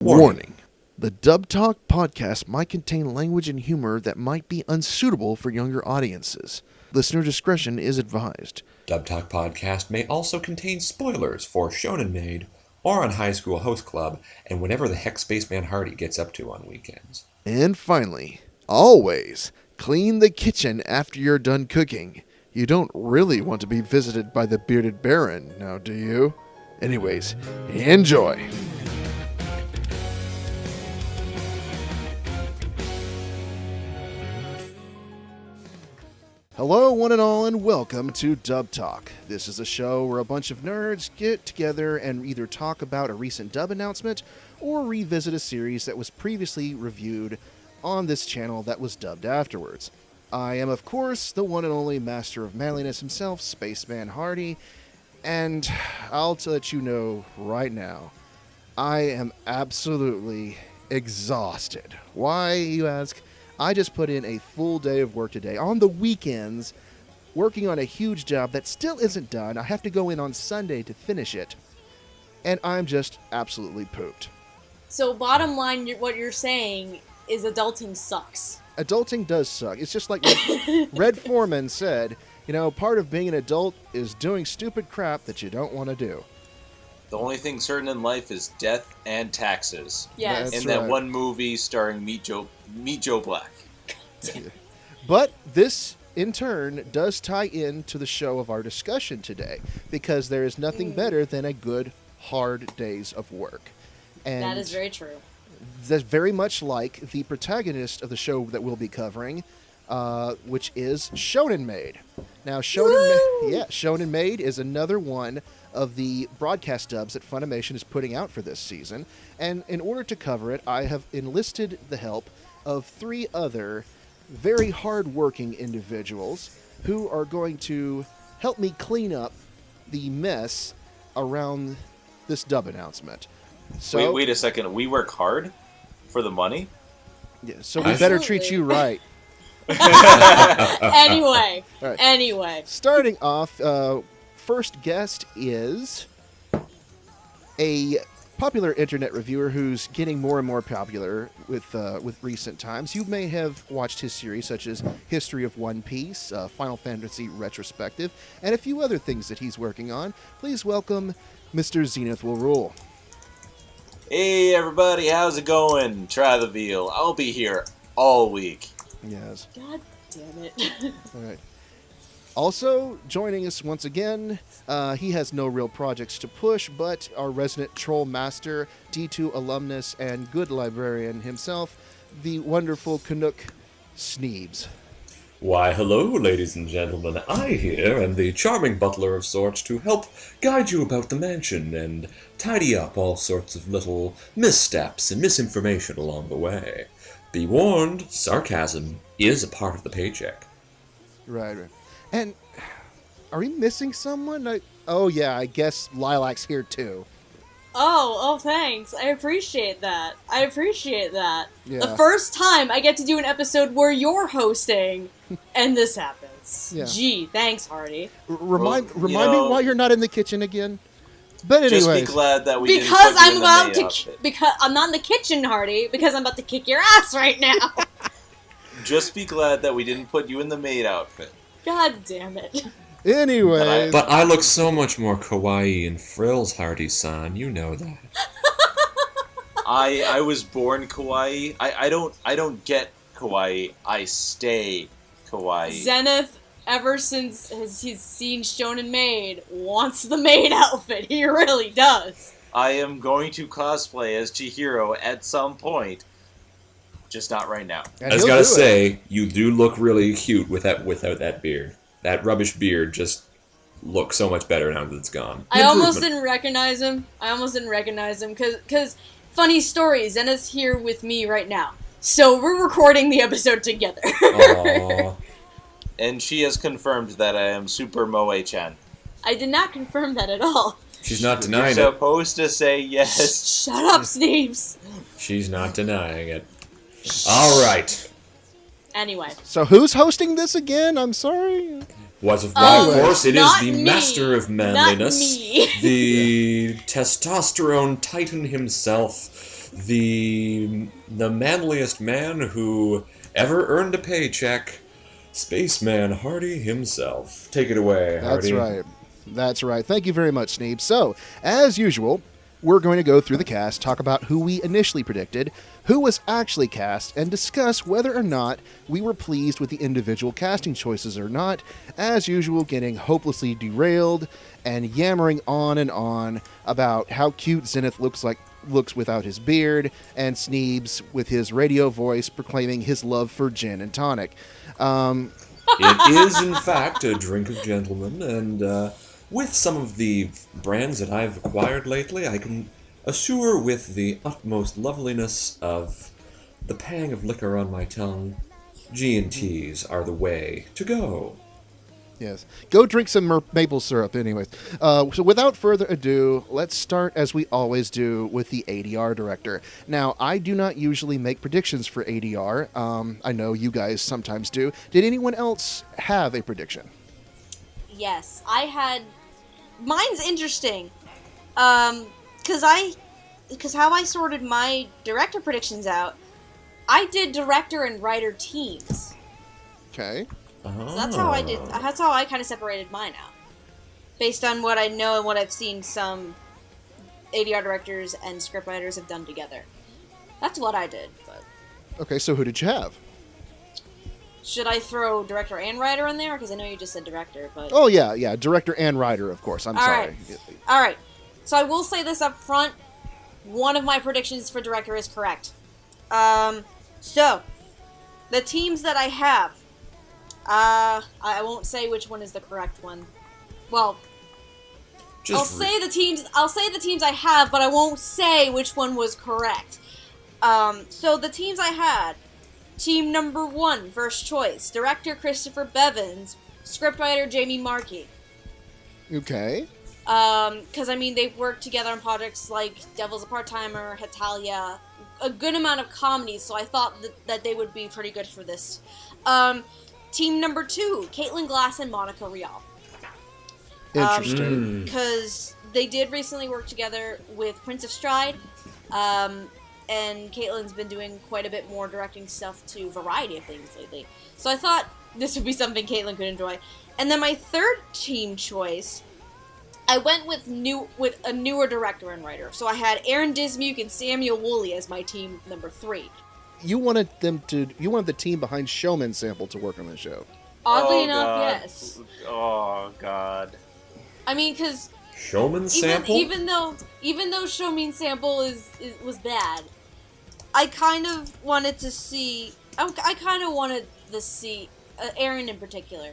Warning. The Dub Talk podcast might contain language and humor that might be unsuitable for younger audiences. Listener discretion is advised. Dub Talk podcast may also contain spoilers for Shonen Maid, or on High School Host Club, and whatever the heck SpacemanHardy gets up to on weekends. And finally, always clean the kitchen after you're done cooking. You don't really want to be visited by the bearded baron, now do you? Anyways, enjoy! Hello, one and all, and welcome to Dub Talk. This is a show where a bunch of nerds get together and either talk about a recent dub announcement or revisit a series that was previously reviewed on this channel that was dubbed afterwards. I am, of course, the one and only master of manliness himself, SpacemanHardy, and I'll let you know right now, I am absolutely exhausted. Why, you ask? I just put in a full day of work today on the weekends, working on a huge job that still isn't done. I have to go in on Sunday to finish it, and I'm just absolutely pooped. So bottom line, what you're saying is adulting sucks. Adulting does suck. It's just like Red Foreman said, you know, part of being an adult is doing stupid crap that you don't want to do. The only thing certain in life is death and taxes. Yes. That's in that right. one movie starring Meet Joe Black. But this, in turn, does tie into the show of our discussion today, because there is nothing better than a good, hard days of work. And That is very true. that's very much like the protagonist of the show that we'll be covering, which is Shonen Maid. Now, Shonen Maid is another one of the broadcast dubs that FUNimation is putting out for this season. And in order to cover it, I have enlisted the help of three other very hard-working individuals who are going to help me clean up the mess around this dub announcement. So, Wait a second. We work hard for the money? yeah, so we better treat Absolutely. you right. Anyway, All right. anyway. Starting off, first guest is a popular internet reviewer who's getting more and more popular with recent times. You may have watched his series such as History of One Piece, Final Fantasy Retrospective, and a few other things that he's working on. Please welcome Mr. Zenith will rule. Hey everybody, how's it going? Try the veal. I'll be here all week. Yes. God damn it. All right. Also joining us once again, he has no real projects to push, but our resident troll master, D2 alumnus, and good librarian himself, the wonderful Canuck Sneebs. Why, hello, ladies and gentlemen. I here am the charming butler of sorts to help guide you about the mansion and tidy up all sorts of little missteps and misinformation along the way. Be warned, sarcasm is a part of the paycheck. Right. And are we missing someone? Oh yeah, I guess Lilac's here too. Oh, thanks. I appreciate that. Yeah. The first time I get to do an episode where you're hosting, and this happens. Yeah. Gee, thanks, Hardy. Remind you me know- why you're not in the kitchen again. But Just anyways, be glad that we Because didn't put you I'm in the about maid to, outfit. because I'm not in the kitchen, Hardy, because I'm about to kick your ass right now. Just be glad that we didn't put you in the maid outfit. God damn it. anyways, But I look so much more kawaii in frills, Hardy-san. You know that. I was born kawaii. I don't get kawaii. I stay kawaii. Zenith, ever since he's seen Shonen Maid, wants the maid outfit. He really does. I am going to cosplay as Chihiro at some point. Just not right now. and I just he'll gotta do it. say, you do look really cute without that beard. That rubbish beard just looks so much better now that it's gone. I almost Improvement. didn't recognize him, because funny story, Zenith's here with me right now. So we're recording the episode together. Aww. And she has confirmed that I am Super Moe-chan. I did not confirm that at all. She's not You're denying it. supposed to say yes. Shut up, Sneebs. She's not denying it. All right. Anyway. So who's hosting this again? I'm sorry. Why, of Oh, course, it is not the me. master of manliness, Not me. the testosterone titan himself, the manliest man who ever earned a paycheck, SpacemanHardy himself. Take it away, Hardy. That's right. Thank you very much, Sneebs. So, as usual, we're going to go through the cast, talk about who we initially predicted, who was actually cast, and discuss whether or not we were pleased with the individual casting choices or not. As usual, getting hopelessly derailed and yammering on and on about how cute Zenith looks without his beard, and Sneebs with his radio voice proclaiming his love for gin and tonic. It is, in fact, a drink of gentlemen, and with some of the brands that I've acquired lately, I can assure with the utmost loveliness of the pang of liquor on my tongue, G&Ts are the way to go. Yes. Go drink some maple syrup anyways. So without further ado, let's start, as we always do, with the ADR director. Now, I do not usually make predictions for ADR. I know you guys sometimes do. Did anyone else have a prediction? Yes, I had. Mine's interesting, because how I sorted my director predictions out, I did director and writer teams. Okay. So that's how I did. That's how I kind of separated mine out, based on what I know and what I've seen some ADR directors and scriptwriters have done together. That's what I did. But Okay, so who did you have? should I throw director and writer in there? Because I know you just said director, but Oh, yeah, director and writer, of course. I'm sorry. All right. So I will say this up front. One of my predictions for director is correct. So the teams that I have, I won't say which one is the correct one. Well, I'll say the teams I have, but I won't say which one was correct. So the teams I had: team number 1, first choice, director Christopher Bevins, scriptwriter Jamie Markey. Okay. Because I mean they've worked together on projects like Devil's a Part-Timer, Hetalia, a good amount of comedies, so I thought that they would be pretty good for this. Team number 2, Caitlin Glass and Monica Rial. Interesting. Because they did recently work together with Prince of Stride, and Caitlin's been doing quite a bit more directing stuff to variety of things lately. So I thought this would be something Caitlin could enjoy. And then my third team choice, I went with a newer director and writer. So I had Aaron Dismuke and Samuel Woolley as my team number 3. You wanted the team behind Showman Sample to work on the show. Oddly enough, yes. Oh God. I mean, because Showman Sample? even though Showman Sample was bad, I kind of wanted to see. I kind of wanted to see Aaron in particular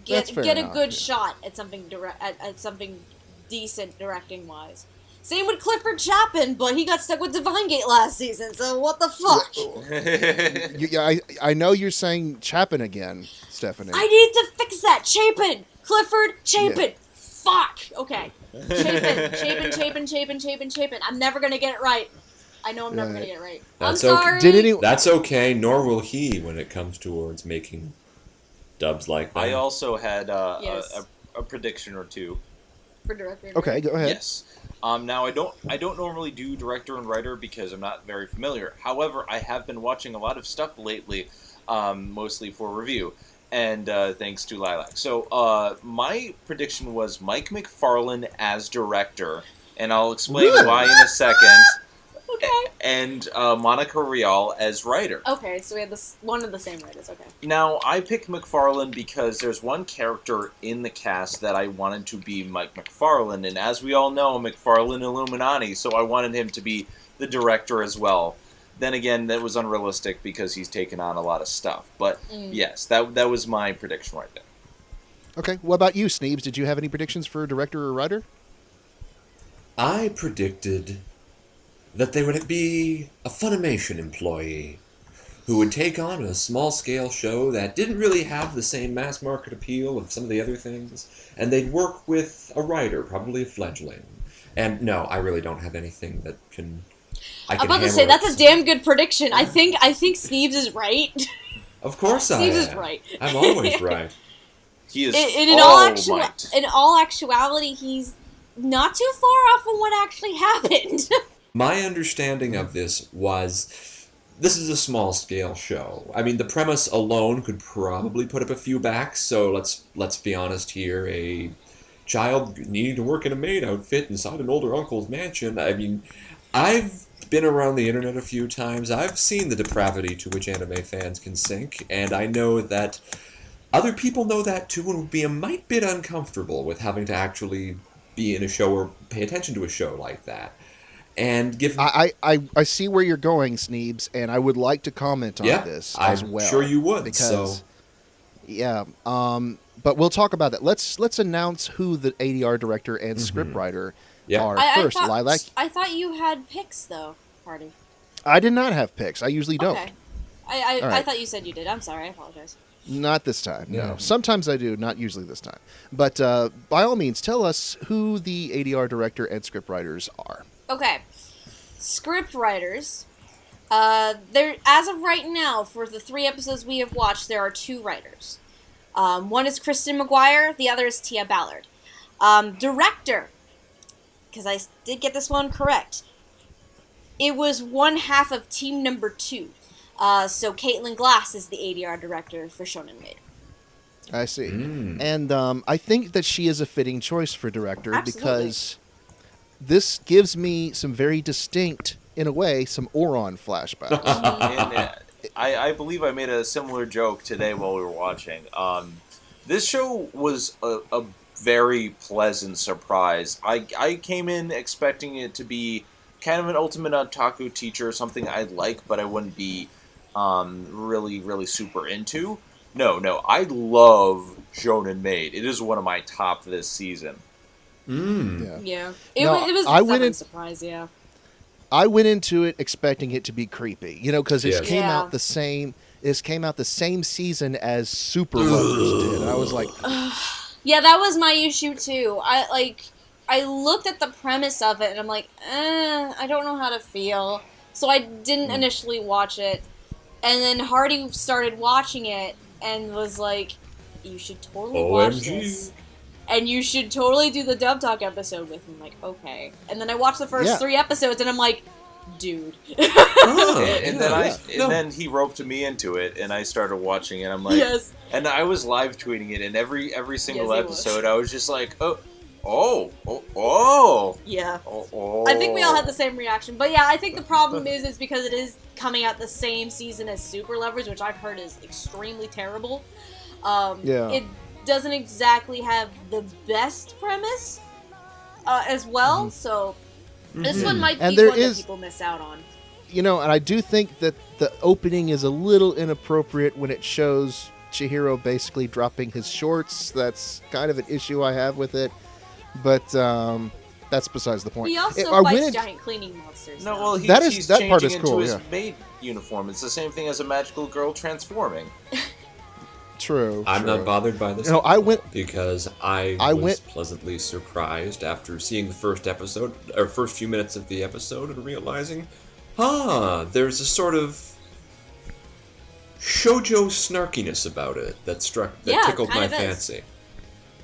get a good shot at something at something decent directing wise. Same with Clifford Chapin, but he got stuck with Divine Gate last season, so what the fuck? I know you're saying Chapin again, Stephanie. I need to fix that. Chapin! Clifford Chapin! Yeah. Fuck! Okay. Chapin. I'm never gonna get it right. I know I'm never gonna get it right. That's I'm sorry. That's okay, nor will he when it comes towards making dubs like that. I also had Yes. a prediction or two. For director. and Okay, go ahead. Yes. Now I don't normally do director and writer because I'm not very familiar. However, I have been watching a lot of stuff lately, mostly for review, and thanks to Lilac. So my prediction was Mike McFarlane as director, and I'll explain why in a second. Okay. And Monica Rial as writer. Okay, so we had one of the same writers. Okay. Now, I picked McFarlane because there's one character in the cast that I wanted to be Mike McFarlane, and as we all know, McFarlane Illuminati, so I wanted him to be the director as well. Then again, that was unrealistic because he's taken on a lot of stuff. But yes, that was my prediction right there. Okay, what about you, Sneebs? Did you have any predictions for director or writer? I predicted that they would be a Funimation employee who would take on a small-scale show that didn't really have the same mass-market appeal of some of the other things, and they'd work with a writer, probably a fledgling. And no, I really don't have anything that can... I'm about to say, that's a damn good prediction. I think Sneebs is right. Of course I am. Sneebs is right. I'm always right. He is in all actuality, he's not too far off from what actually happened. My understanding of this was, this is a small-scale show. I mean, the premise alone could probably put up a few backs, so let's be honest here. A child needing to work in a maid outfit inside an older uncle's mansion. I mean, I've been around the internet a few times. I've seen the depravity to which anime fans can sink, and I know that other people know that too and would be a mite bit uncomfortable with having to actually be in a show or pay attention to a show like that. And give I see where you're going, Sneebs, and I would like to comment on this as well. I'm sure you would. Because, but we'll talk about that. Let's announce who the ADR director and scriptwriter are first. Lilac. I thought you had picks though, Hardy. I did not have picks. I usually don't. Okay. All right. I thought you said you did. I'm sorry. I apologize. Not this time. Yeah. No. Sometimes I do. Not usually this time. But by all means, tell us who the ADR director and scriptwriters are. Okay, script writers. There, as of right now, for the 3 episodes we have watched, there are 2 writers. One is Kristen McGuire, the other is Tia Ballard. Director, because I did get this one correct. It was one half of team number 2. So Caitlin Glass is the ADR director for Shonen Maid. I see. And I think that she is a fitting choice for director. Absolutely. Because this gives me some very distinct, in a way, some Oron flashbacks. And, I believe I made a similar joke today while we were watching. This show was a very pleasant surprise. I came in expecting it to be kind of an ultimate otaku teacher, something I'd like, but I wouldn't be really, really super into. No, I love Shonen Maid. It is one of my top this season. Yeah. It was a pleasant surprise, yeah. I went into it expecting it to be creepy, because it came Yeah. out the same. This came out the same season as Super Lovers did. And I was like, yeah, that was my issue too. I looked at the premise of it and I'm like, I don't know how to feel. So I didn't initially watch it. And then Hardy started watching it and was like, you should totally watch this. And you should totally do the Dub Talk episode with me. I'm like, okay. And then I watched the first 3 episodes and I'm like, dude. Then he roped me into it and I started watching it. I'm like, yes. And I was live tweeting it, and every single episode I was just like, oh. Yeah. Oh. I think we all had the same reaction. But yeah, I think the problem is because it is coming out the same season as Super Lovers, which I've heard is extremely terrible. It doesn't exactly have the best premise as well, so this one might be one that people miss out on. And I do think that the opening is a little inappropriate when it shows Chihiro basically dropping his shorts. That's kind of an issue I have with it, but that's besides the point. He also fights giant cleaning monsters. No, well, that he's part is changing cool. into his maid uniform. It's the same thing as a magical girl transforming. True. I'm not bothered by this. I went because I was pleasantly surprised after seeing the first episode or first few minutes of the episode and realizing, there's a sort of shoujo snarkiness about it that tickled my fancy.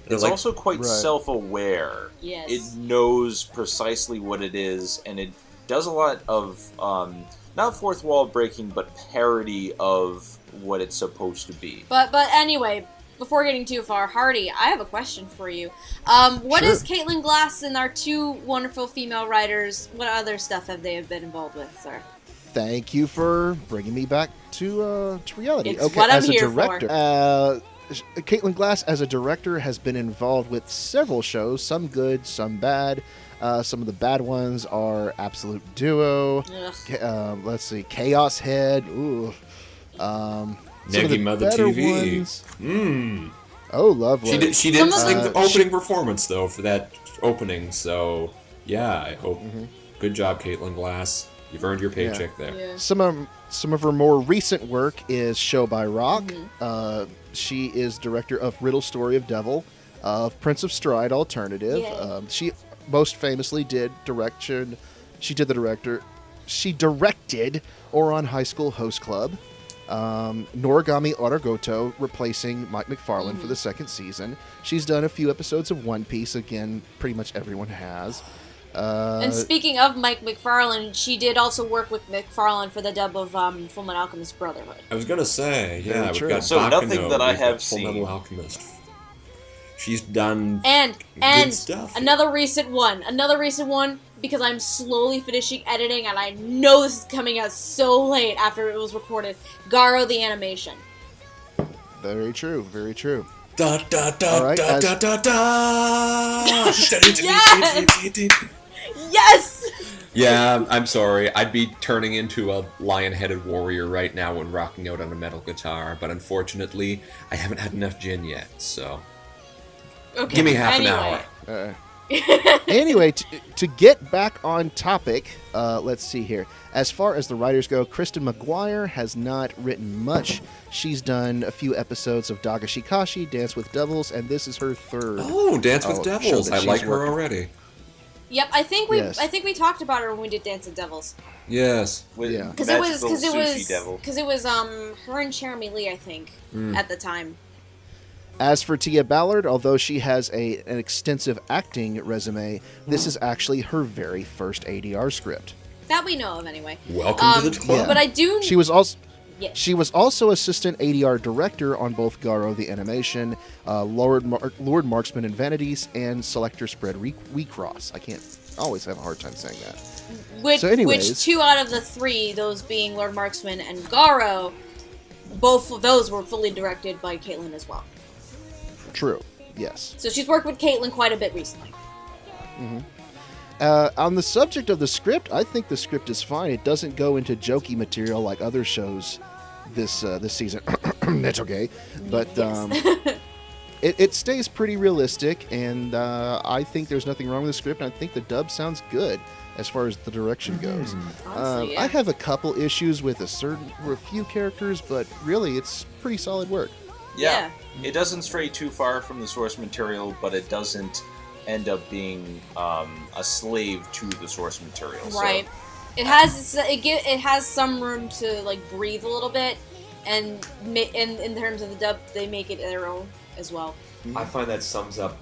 It's also quite self-aware. Yes. It knows precisely what it is, and it does a lot of not fourth wall breaking, but parody of what it's supposed to be. But anyway, before getting too far, Hardy, I have a question for you. What is Caitlin Glass and our 2 wonderful female writers? What other stuff have they been involved with, sir? Thank you for bringing me back to reality. It's what I'm here director, Caitlin Glass, as a director, has been involved with several shows, some good, some bad. Some of the bad ones are Absolute Duo. Let's see, Chaos Head. Ooh. Negi Mother TV. Oh, lovely. She did sing the opening performance though for that opening. So yeah, I hope. Good job, Caitlin Glass. You've earned your paycheck there. Yeah. Some of her more recent work is Show by Rock. She is director of Riddle Story of Devil, of Prince of Stride Alternative. She most famously did direction. She directed Oron High School Host Club. Noragami Aragoto replacing Mike McFarlane for the 2nd season. She's done a few episodes of One Piece. Again, pretty much everyone has. And speaking of Mike McFarlane, she did also work with McFarlane for the dub of Fullmetal Alchemist Brotherhood. I was gonna say, Very yeah, true. we've got So Bakano, nothing that I we've got have Fullmetal seen. Alchemist. She's done And good stuff. another recent one, because I'm slowly finishing editing, and I know this is coming out so late after it was recorded. Garo the animation. Very true. Very true. Da da da All right, da as- da da da. Yes! Yeah, I'm sorry. I'd be turning into a lion-headed warrior right now and rocking out on a metal guitar, but unfortunately, I haven't had enough gin yet, so... Okay. Give me half anyway. an hour. Anyway, to get back on topic, let's see here. As far as the writers go, Kristen McGuire has not written much. She's done a few episodes of Dagashikashi, Dance with Devils, and this is her third. Oh, Dance with show Devils. that I she's like her working- already. Yep, I think we talked about her when we did Dance of Devils. Yes. With Yeah. Because magical sushi devil. her and Jeremy Lee, I think, at the time. As for Tia Ballard, although she has an extensive acting resume, this is actually her very first ADR script. That we know of, anyway. Welcome to the club. Yeah. But I do. She was also Yeah. She was also assistant ADR director on both Garo the Animation, Lord Marksman and Vanities, and Selector Spread Recross. I always have a hard time saying that. Which So anyways- 2 out of the 3, those being Lord Marksman and Garo, both of those were fully directed by Caitlin as well. True, yes. So she's worked with Caitlin quite a bit recently. On the subject of the script, I think the script is fine. It doesn't go into jokey material like other shows this season. That's okay, but it stays pretty realistic, and I think there's nothing wrong with the script. And I think the dub sounds good as far as the direction goes. Honestly, yeah. I have a couple issues with a few characters, but really, it's pretty solid work. Yeah. It doesn't stray too far from the source material, but it doesn't end up being a slave to the source material. Right. It has some room to like breathe a little bit, and in terms of the dub, they make it their own as well. I find that sums up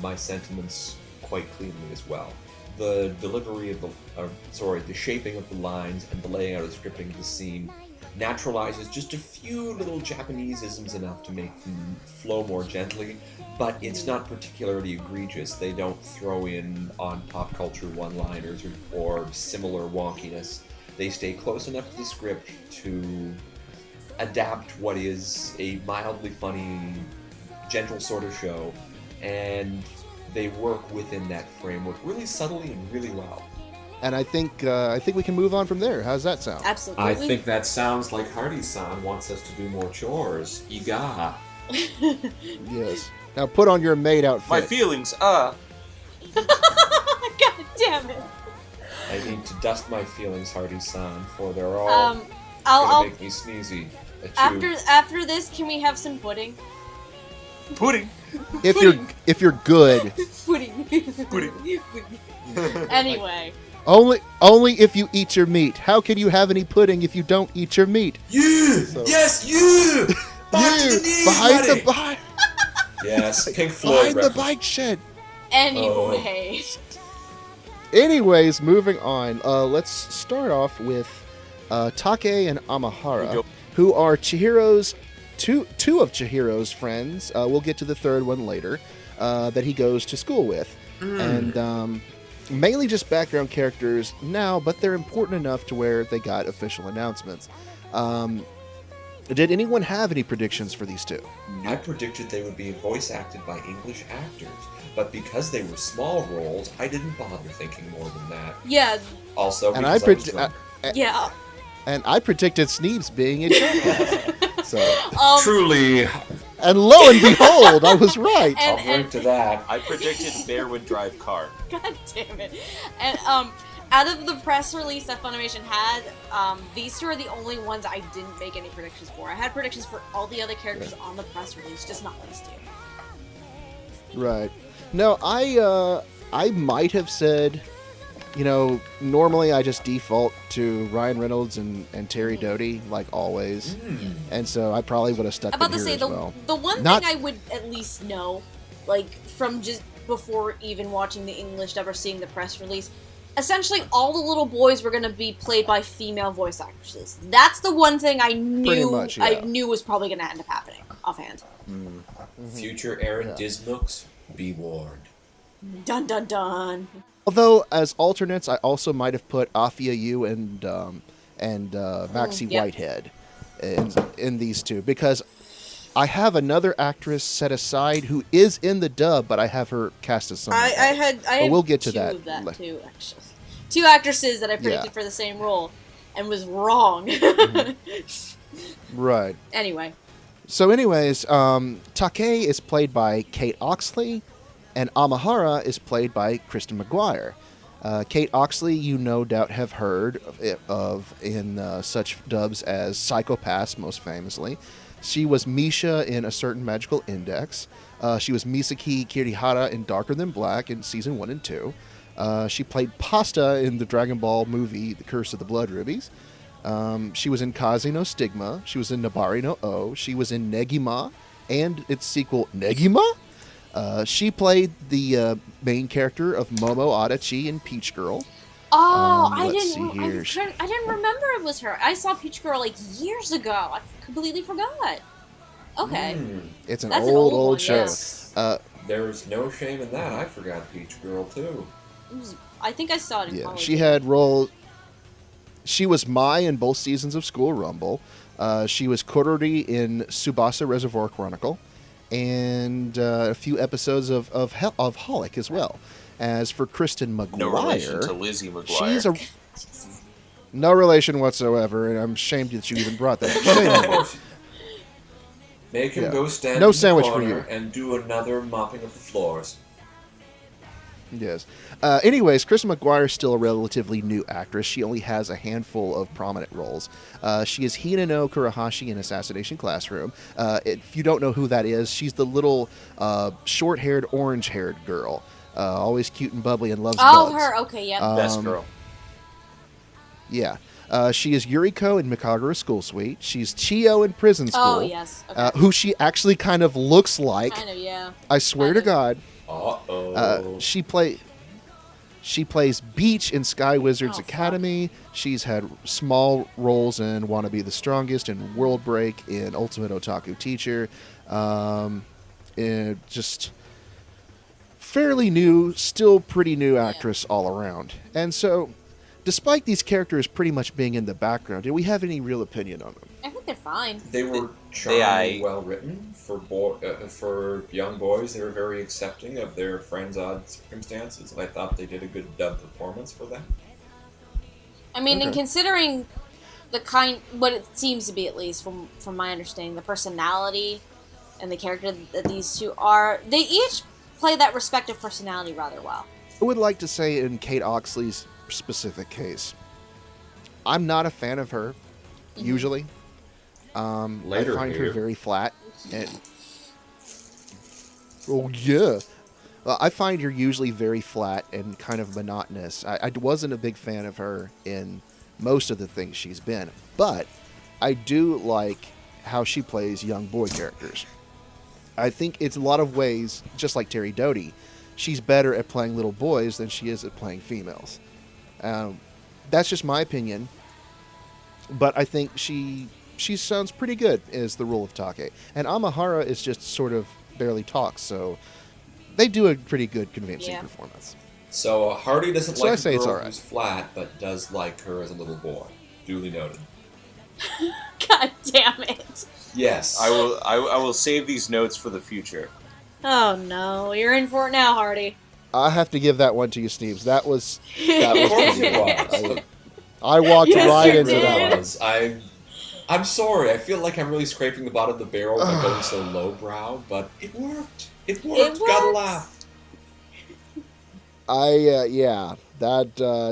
my sentiments quite cleanly as well. The delivery of the shaping of the lines and the layout and scripting of the scene naturalizes just a few little Japanese-isms enough to make them flow more gently, but it's not particularly egregious. They don't throw in on pop culture one-liners or similar wonkiness. They stay close enough to the script to adapt what is a mildly funny, gentle sort of show, and they work within that framework really subtly and really well. And I think we can move on from there. How's that sound? Absolutely. I think that sounds like Hardy-san wants us to do more chores. Iga. Yes. Now put on your maid outfit. My feelings, God damn it. I need to dust my feelings, Hardy-san, for they're all gonna I'll make me sneezy. Achoo. after this, can we have some pudding? pudding. If you're good, Pudding. Pudding. Anyway. only if you eat your meat. How can you have any pudding if you don't eat your meat? You! So- Yes, you! Back to the knees, behind buddy! the bike, Yes, Pink Floyd behind the reference. bike shed. Anyway. Anyways, moving on. Let's start off with Take and Amahara, who are Chihiro's two of Chihiro's friends. We'll get to the third one later. That he goes to school with, and mainly just background characters now, but they're important enough to where they got official announcements. Did anyone have any predictions for these two? I predicted they would be voice acted by English actors, but because they were small roles, I didn't bother thinking more than that. Yeah. Also, And because I I was drunk. Yeah. And I predicted Sneebs being a Japanese. So, Truly, and lo and behold, I was right. And- I'll drink to that. I predicted Bear would drive car. God damn it. And out of the press release that Funimation had, these two are the only ones I didn't make any predictions for. I had predictions for all the other characters on the press release, just not these two. Right. No, I might have said, normally I just default to Ryan Reynolds and Terry Doty, like always. And so I probably would have stuck I'm about with to here say, as well. the one Not- thing I would at least know, like, from just before even watching the English dub or seeing the press release. Essentially, all the little boys were going to be played by female voice actresses. That's the one thing I knew. Pretty much, yeah. I knew was probably going to end up happening offhand. Future Aaron Dismooks, be warned. Dun dun dun. Although, as alternates, I also might have put Afia Yu and Maxie yep. Whitehead in these two, because I have another actress set aside who is in the dub, but I have her cast as someone else. I had we'll get to two that. of that too, actually. Two actresses that I predicted for the same role and was wrong. Right. Anyway. So anyways, Take is played by Kate Oxley, and Amahara is played by Kristen McGuire. Kate Oxley, you no doubt have heard of in such dubs as Psycho-Pass, most famously. She was Misha in A Certain Magical Index. She was Misaki Kirihara in Darker Than Black in Season 1 and 2. She played Pasta in the Dragon Ball movie The Curse of the Blood Rubies. She was in Kaze no Stigma. She was in Nabari no O. She was in Negima and its sequel, Negima? She played the main character of Momo Adachi in Peach Girl. Oh, I didn't remember it was her. I saw Peach Girl like years ago. I completely forgot. Okay. It's That's old an old one, show. yeah. There's no shame in that. I forgot Peach Girl, too. I think I saw it in Yeah, college. she had role. She was Mai in both seasons of School Rumble. She was Korori in Tsubasa Reservoir Chronicle, and a few episodes of Holic as well. As for Kristen McGuire, No relation to Lizzie McGuire. she's a no relation whatsoever, and I'm ashamed that you even brought that. Shame on you. Make him Yeah. go stand No in sandwich the for corner you. and do another mopping of the floors. Yes. Anyways, Kristen McGuire is still a relatively new actress. She only has a handful of prominent roles. She is Hinano Kurahashi in Assassination Classroom. If you don't know who that is, she's the little short-haired, orange-haired girl. Always cute and bubbly and loves bugs. her. Okay, yep. Best girl. Yeah. She is Yuriko in Mikagura School Suite. She's Chio in Prison School. Oh, yes. Okay. Who she actually kind of looks like. Kind of, yeah. I swear Kind to of. God. Uh-oh. She plays Beach in Sky Wizards Oh, fuck. Academy. She's had small roles in Wanna Be the Strongest, in World Break, in Ultimate Otaku Teacher. Just fairly new, still pretty new actress all around. And so, despite these characters pretty much being in the background, do we have any real opinion on them? I think they're fine. They were charmingly well written for young boys. They were very accepting of their friends' odd circumstances, and I thought they did a good dub performance for them. I mean, Okay. and considering what it seems to be, at least from my understanding, the personality and the character that these two are, they each play that respective personality rather well. I would like to say in Kate Oxley's specific case, I'm not a fan of her, usually. Later I find here. her very flat. And oh yeah, I find her usually very flat and kind of monotonous. I wasn't a big fan of her in most of the things she's been, but I do like how she plays young boy characters. I think it's a lot of ways, just like Terry Doty, she's better at playing little boys than she is at playing females. That's just my opinion, but I think she sounds pretty good as the role of Take. And Amahara is just sort of barely talks, so they do a pretty good convincing performance. So Hardy doesn't So I like say a it's girl alright. who's flat, but does like her as a little boy. Duly noted. God damn it! Yes. I will save these notes for the future. Oh no, you're in for it now, Hardy. I have to give that one to you, Sneebs. That was Of course pretty it good. was. I walked Yes, right you into did. that one. was. I'm sorry. I feel like I'm really scraping the bottom of the barrel by going so lowbrow, but it worked. It worked. Gotta worked. laugh.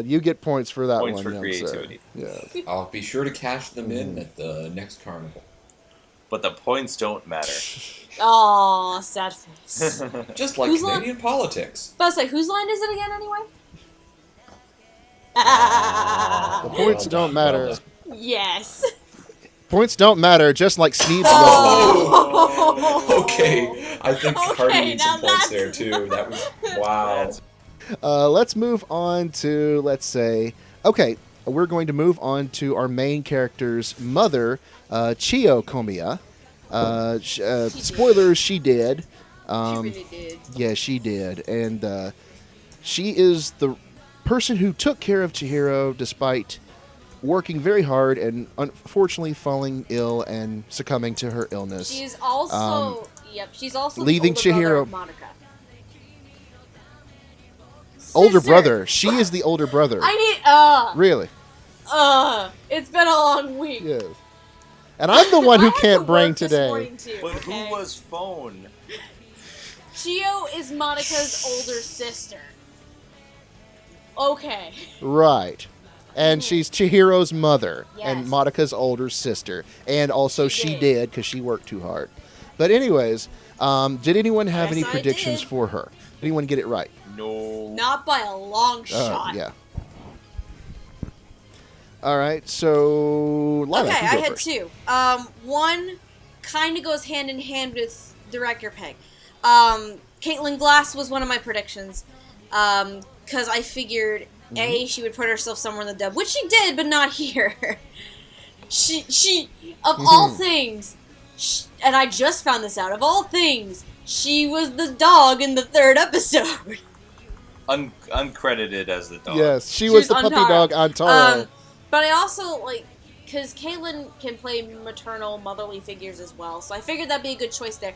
You get points for that Points one, for young creativity. sir. Yeah. I'll be sure to cash them in at the next carnival. But the points don't matter. Aw, sad face. Just like Who's Canadian politics. But I was like, whose line is it again, anyway? The points don't matter. Well done. Yes. Points don't matter, just like Sneebs. Oh. Okay, I think Okay, Hardy needs now some points that's- there too. That was wow. Let's move on to, let's say, okay, we're going to move on to our main character's mother, Chiyo Komiya. Spoilers, she did. She really did. Yeah, she did. And she is the person who took care of Chihiro despite working very hard and unfortunately falling ill and succumbing to her illness. She's also, she's also leaving the older brother Chihiro- of Monica. Older Sister. brother. She is the older brother. I need, Really? it's been a long week. Yes. And I'm the one who I had to can't bring work this today. morning too, But okay? who was phone? Chiyo is Monica's older sister. Okay. Right. And she's Chihiro's mother and Yes. Monica's older sister. And also She she did. did because she worked too hard. But anyways, did anyone have Yes, any I predictions did. for her? Did anyone get it right? No. Not by a long shot. Yeah. All right, so Lilac, Okay, you I go had first. two. One kind of goes hand in hand with director pick. Caitlin Glass was one of my predictions because I figured A, she would put herself somewhere in the dub, which she did, but not here. she of all things, and I just found this out. Of all things, she was the dog in the third episode. Uncredited as the dog. Yes, she She was was the puppy Antaro. dog Antaro. But I also, because Caitlin can play maternal, motherly figures as well, so I figured that'd be a good choice there.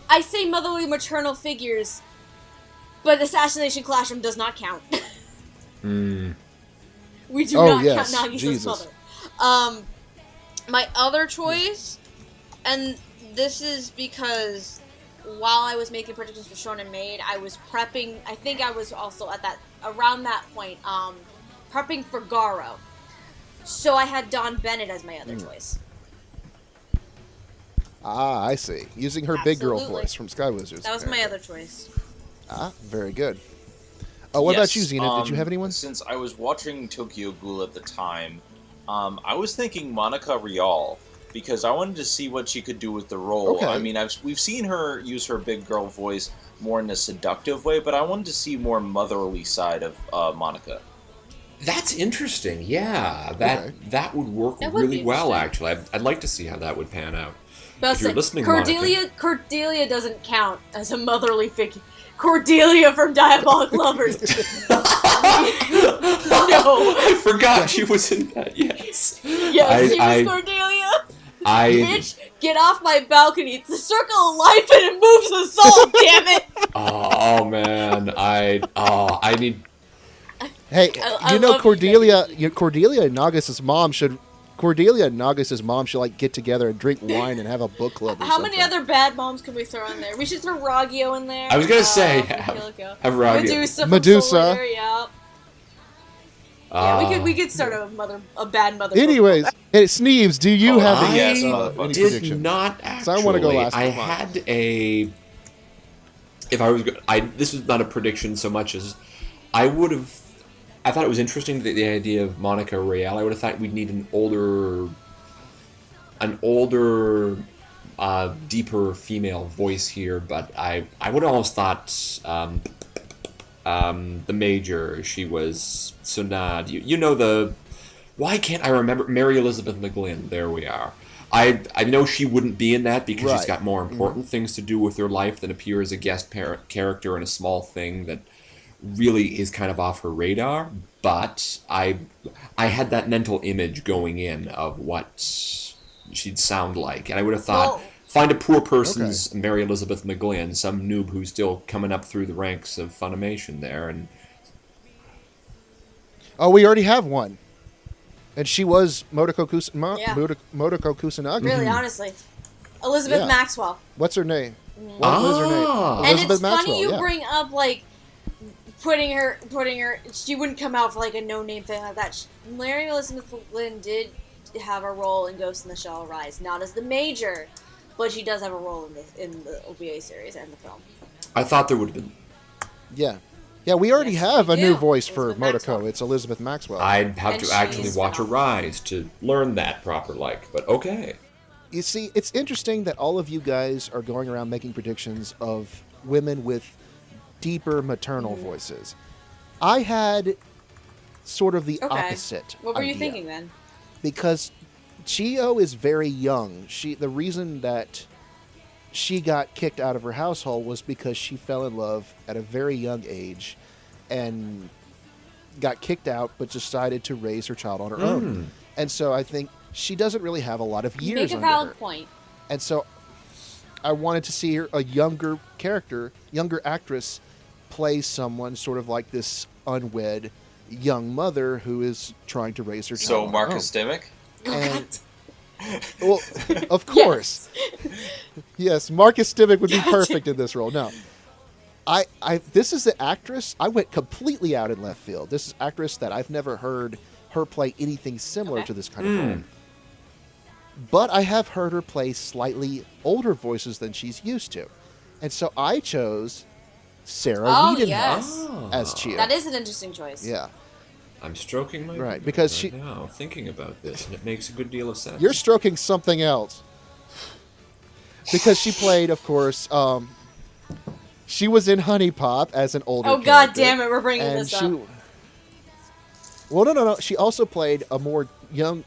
I say motherly, maternal figures, but Assassination Classroom does not count. We do Oh, not yes. count Nagisa's Jesus. mother. My other choice, and this is because while I was making predictions for Shonen Maid, I was prepping, I think I was also around that point, prepping for Garo. So I had Dawn Bennett as my other choice. Ah, I see. Using her big girl Absolutely. voice from Sky Wizards. That was my other choice. Ah, very good. Oh, what about you, Zenith? Did you have anyone? Since I was watching Tokyo Ghoul at the time, I was thinking Monica Rial because I wanted to see what she could do with the role. Okay. I mean, we've seen her use her big girl voice more in a seductive way, but I wanted to see more motherly side of Monica. That's interesting. Yeah, Okay. that would work That would really be well. interesting. Actually, I'd like to see how that would pan out. But If you're listening, Cordelia doesn't count as a motherly figure. Cordelia from Diabolic Lovers. No. I forgot she was in that. Yes. Yes, she was Cordelia. Bitch, get off my balcony. It's the circle of life and it moves the soul, damn it. Oh man, I need. Hey, I you know love Cordelia and Nagis's mom should like get together and drink wine and have a book club or How something. many other bad moms can we throw in there? We should throw Raggio in there. I was gonna say, from have Kyoko. Raggio. Medusa. From Medusa. Soul Eater, yeah. Yeah, we could start a bad mother. Anyways, hey, Sneebs, do you have any, yes, any did predictions? not So actually. I wanna go last I with mine. had a. If I was, this was not a prediction so much as I would have. I thought it was interesting the idea of Monica Real. I would have thought we'd need an older, deeper female voice here. But I would have almost thought the Major. She was Sunad. You know the. Why can't I remember Mary Elizabeth McGlynn? There we are. I know she wouldn't be in that because she's Right. got more important things to do with her life than appear as a guest character in a small thing that really is kind of off her radar. But I had that mental image going in of what she'd sound like, and I would have thought, Well- find a poor person's Mary Elizabeth McGlynn, some noob who's still coming up through the ranks of Funimation there, and Oh, we already have one. And she was Motoko Yeah. Kusanagi. Really, honestly, Elizabeth Yeah. Maxwell. What's her name? What is her name? Ah. And Elizabeth it's funny Maxwell, you yeah. bring up putting her. She wouldn't come out for a no-name thing like that. Mary Elizabeth McGlynn did have a role in Ghost in the Shell Rise, not as the Major, but she does have a role in the OVA series and the film. I thought there would have been. Yeah. Yeah, we already Yes, have we a new do. voice for Elizabeth Maxwell. Motoko. It's Elizabeth Maxwell. I'd have And to actually she's watch her phenomenal. rise to learn that proper like, but okay. You see, it's interesting that all of you guys are going around making predictions of women with deeper maternal Mm-hmm. voices. I had sort of the Okay. opposite. What were you idea. thinking then? Because Chio is very young. The reason that she got kicked out of her household was because she fell in love at a very young age and got kicked out, but decided to raise her child on her own. And so I think she doesn't really have a lot of You years make a under valid her. point. And so I wanted to see her, a younger character, younger actress, play someone sort of like this unwed young mother who is trying to raise her child. So on her Marcus own. Dimmick? And, well, of course. Yes, Marcus Dimmick would be perfect in this role. No. This is the actress. I went completely out in left field. This is actress that I've never heard her play anything similar Okay. to this kind of role. But I have heard her play slightly older voices than she's used to. And so I chose Sarah Oh, Wiedenhoff yes. as Chio. That is an interesting choice. Yeah. I'm stroking my Right, beard because right she- now, thinking about this, and it makes a good deal of sense. You're stroking something else. Because she played, of course, she was in Honey Pop as an older Oh, god character, damn it, we're bringing and this she, up. Well, no. She also played a more young,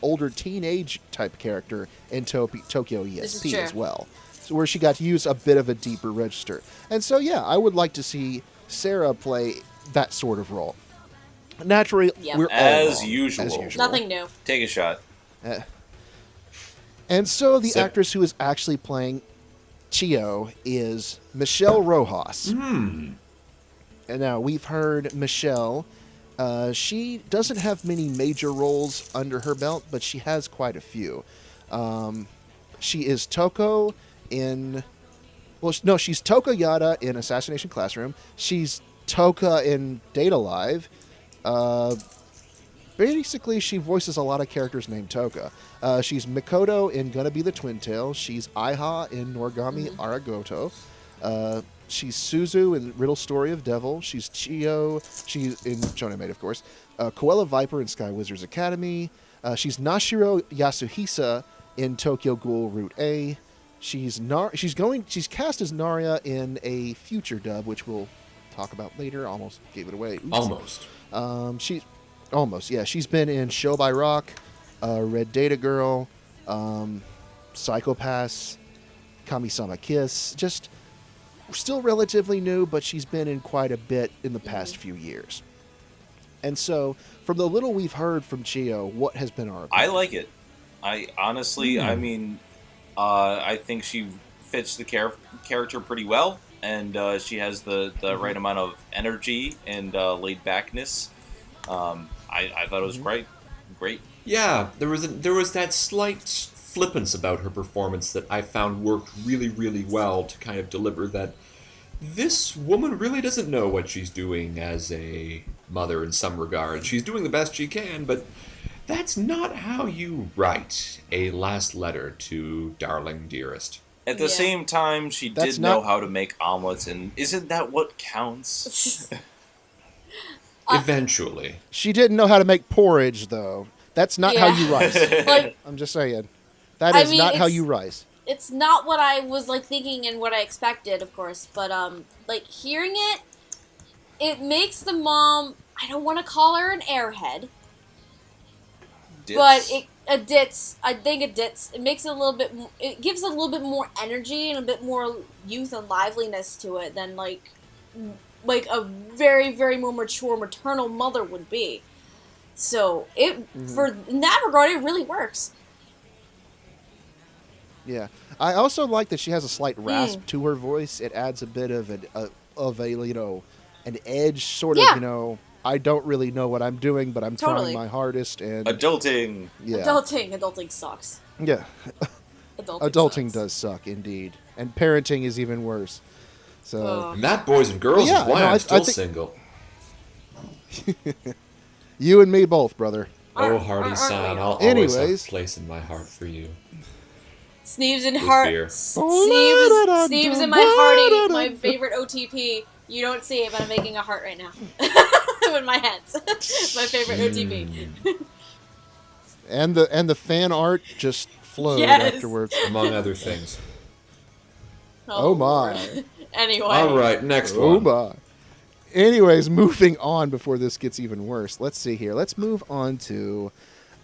older teenage type character in Tokyo This is ESP true. as well, so where she got to use a bit of a deeper register. And so, yeah, I would like to see Sarah play that sort of role. Naturally, Yep. we're all As wrong, usual. As usual. Nothing new. Take a shot. And so the So- actress who is actually playing Chio is Michelle Rojas. And now we've heard Michelle. She doesn't have many major roles under her belt, but she has quite a few. She is Toko in... Well, no, she's Toko Yada in Assassination Classroom. She's Toka in Data Live. Basically, she voices a lot of characters named Toka. She's Mikoto in Gonna Be the Twin Tail. She's Aiha in Noragami Aragoto. She's Suzu in Riddle Story of Devil. She's Chio. She's in Shonen Maid, of course. Koala Viper in Sky Wizards Academy. She's Nashiro Yasuhisa in Tokyo Ghoul Route A. She's cast as Naria in a future dub, which we'll talk about later. Almost gave it away. Oops. Almost. She's been in Show by Rock, Red Data Girl, Psychopaths, Kami-sama Kiss. Just still relatively new, but she's been in quite a bit in the past few years. And so, from the little we've heard from Chio, what has been our I opinion? like it. I honestly, I mean, I think she fits the character pretty well, and she has the right amount of energy and laid backness. I thought it was great. Yeah, there was that slight flippance about her performance that I found worked really, really well to kind of deliver that this woman really doesn't know what she's doing as a mother in some regard. She's doing the best she can, but that's not how you write a last letter to darling dearest. At the Yeah. same time, she That's did know not- how to make omelets, and isn't that what counts? Eventually. She didn't know how to make porridge, though. That's not how Yeah. you rice. Like, I'm just saying. That I is mean, not how it's- you rice. it's not what I was like thinking and what I expected, of course, but like hearing it, it makes the mom. I don't want to call her an airhead, but a ditz. I think a ditz. It makes it a little bit. It gives it a little bit more energy and a bit more youth and liveliness to it than like a very very more mature maternal mother would be. So it for in that regard, it really works. Yeah, I also like that she has a slight rasp to her voice. It adds a bit of an edge, sort of. Yeah. I don't really know what I'm doing, but I'm Totally. trying my hardest. And Adulting. yeah, Adulting sucks. yeah, adulting sucks. does suck indeed, and parenting is even worse. So Oh. And that, boys and girls, Yeah, is why no, I'm I still think- single. you and me both, brother. Oh, Hardy-san, I'll always have Anyways. a place in my heart for you. Sneebs and With heart. beer. Sneebs and my Hardy, my favorite OTP. You don't see it, but I'm making a heart right now with my hands. My favorite OTP. And the fan art just flowed Yes. afterwards. Among other things. Oh my. Anyway. All right, next Oh one. my. Anyways, moving on before this gets even worse. Let's see here. Let's move on to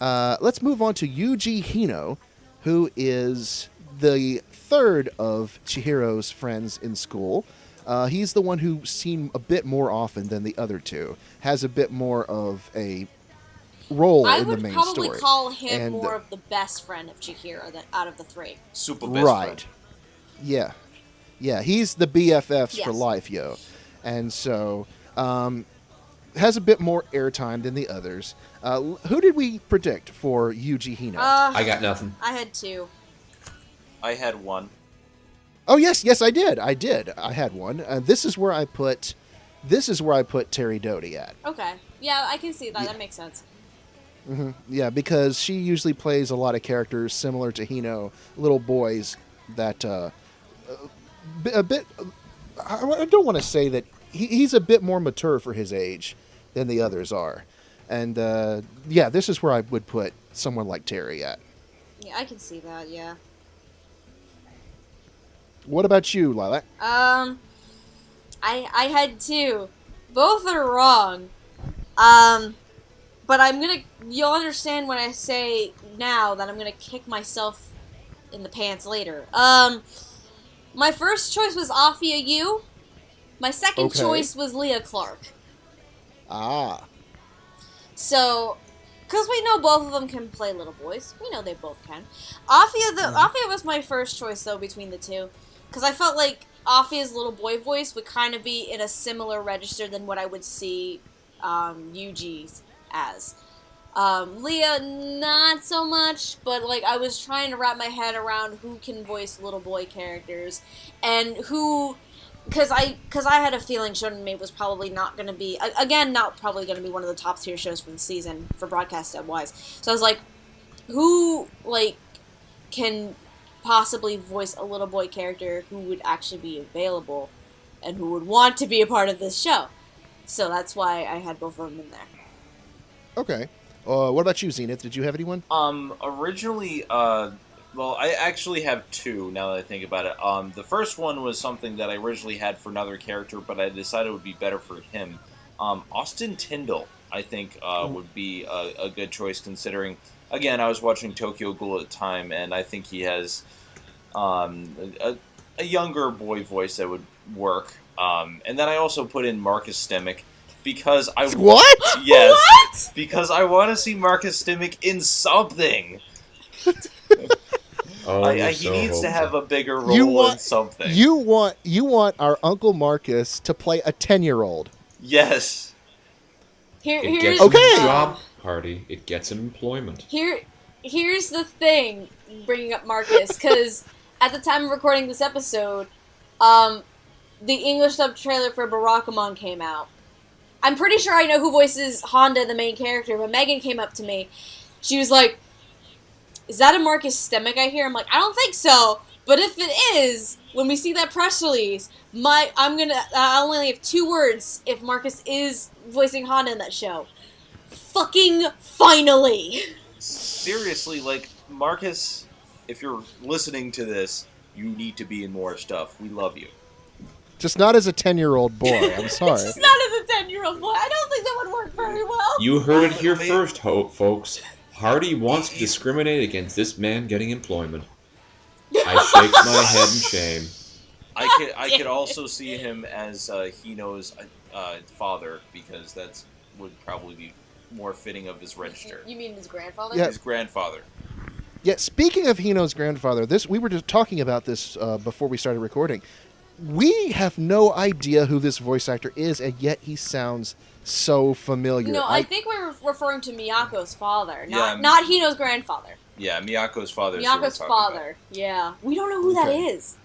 Yuji Hino, who is the third of Chihiro's friends in school. He's the one who's seen a bit more often than the other two. Has a bit more of a role in the main story. I would probably call him And, more of the best friend of Chihiro out of the three. Super best right. friend. Yeah. Yeah, he's the BFFs for Yes. life, yo. And so, has a bit more airtime than the others. Who did we predict for Yuji Hino? I got nothing. I had two. I had one. Oh yes, I did. I had one. This is where I put Terry Doty at. Okay. Yeah, I can see that. That makes sense. Yeah, because she usually plays a lot of characters similar to Hino, little boys that a bit. I don't want to say that he's a bit more mature for his age than the others are, and yeah, this is where I would put someone like Terry at. Yeah, I can see that. Yeah. What about you, Lilac? I had two. Both are wrong. But you'll understand when I say now that I'm gonna kick myself in the pants later. My first choice was Afia Yu. My second Okay. choice was Leah Clark. Ah, So, because we know both of them can play little boys. We know they both can. Afia was my first choice, though, between the two. Because I felt like Afia's little boy voice would kind of be in a similar register than what I would see Yuji's as. Leah, not so much, but like I was trying to wrap my head around who can voice little boy characters and who, because I had a feeling Shonen Maid was probably not going to be, again, not probably going to be one of the top tier shows for the season for broadcast dub wise. So I was like, who like can possibly voice a little boy character who would actually be available and who would want to be a part of this show? So that's why I had both of them in there. okay. What about you, Zenith? Did you have anyone? Originally, well, I actually have two, now that I think about it. The first one was something that I originally had for another character, but I decided it would be better for him. Austin Tyndall, I think, would be a good choice, considering, again, I was watching Tokyo Ghoul at the time, and I think he has a younger boy voice that would work. And then I also put in Marcus Stemmick, because I... What? Yes. What? Because I want to see Marcus Stemmick in something. Oh, He needs to have a bigger role in something. You want our Uncle Marcus to play a 10-year-old. Yes. It Here's gets Okay. him a job, Hardy. It gets him employment. Here's the thing, bringing up Marcus, because at the time of recording this episode, the English dub trailer for Barakamon came out. I'm pretty sure I know who voices Honda, the main character, but Megan came up to me. She was like, "Is that a Marcus Stemmick I hear?" I'm like, "I don't think so, but if it is, when we see that press release, I only have two words if Marcus is voicing Honda in that show. Fucking finally!" Seriously, like, Marcus, if you're listening to this, you need to be in more stuff. We love you. Just not as a 10-year-old boy. I'm sorry. Just not as a 10-year-old boy. I don't think that would work very well. You heard it here first, folks. Hardy wants to discriminate against this man getting employment. I shake my head in shame. I could also see him as Hino's father, because that would probably be more fitting of his register. You mean his grandfather? Yeah. His grandfather. Yeah, speaking of Hino's grandfather, we were just talking about this before we started recording. We have no idea who this voice actor is, and yet he sounds so familiar. No, I think we're referring to Miyako's father, Yeah, not Hino's grandfather. Yeah, Miyako's father. is who we're Miyako's talking father. Yeah. We don't know who that Okay. is.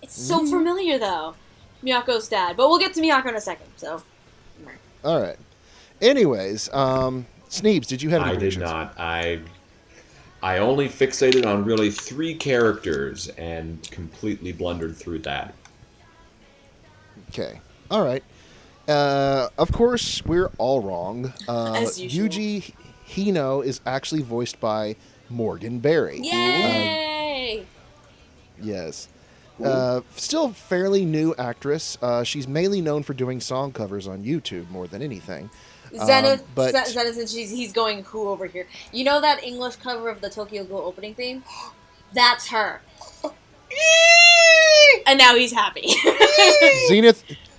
It's so familiar, though. Miyako's dad. But we'll get to Miyako in a second, so. All right. Anyways, Sneebs, did you have any I did predictions? not. I only fixated on really 3 characters and completely blundered through that. Okay. All right. Of course, we're all wrong. As usual. Yuji Hino is actually voiced by Morgan Berry. Yay! Yes. Still fairly new actress. She's mainly known for doing song covers on YouTube more than anything. Zenith, but Zenith, he's going who over here. You know that English cover of the Tokyo Ghoul opening theme? That's her. And now he's happy.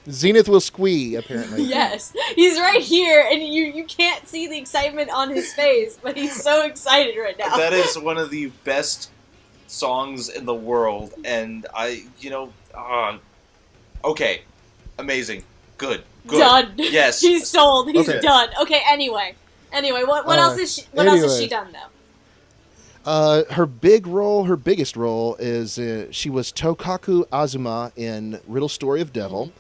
Zenith will squee, apparently. Yes. He's right here, and you can't see the excitement on his face, but he's so excited right now. That is one of the best songs in the world, and okay. Amazing. Good. Done. Yes. He's sold. He's Okay. done. Okay, anyway, what else is she? What else has she done though? Her biggest role is she was Tokaku Azuma in Riddle Story of Devil.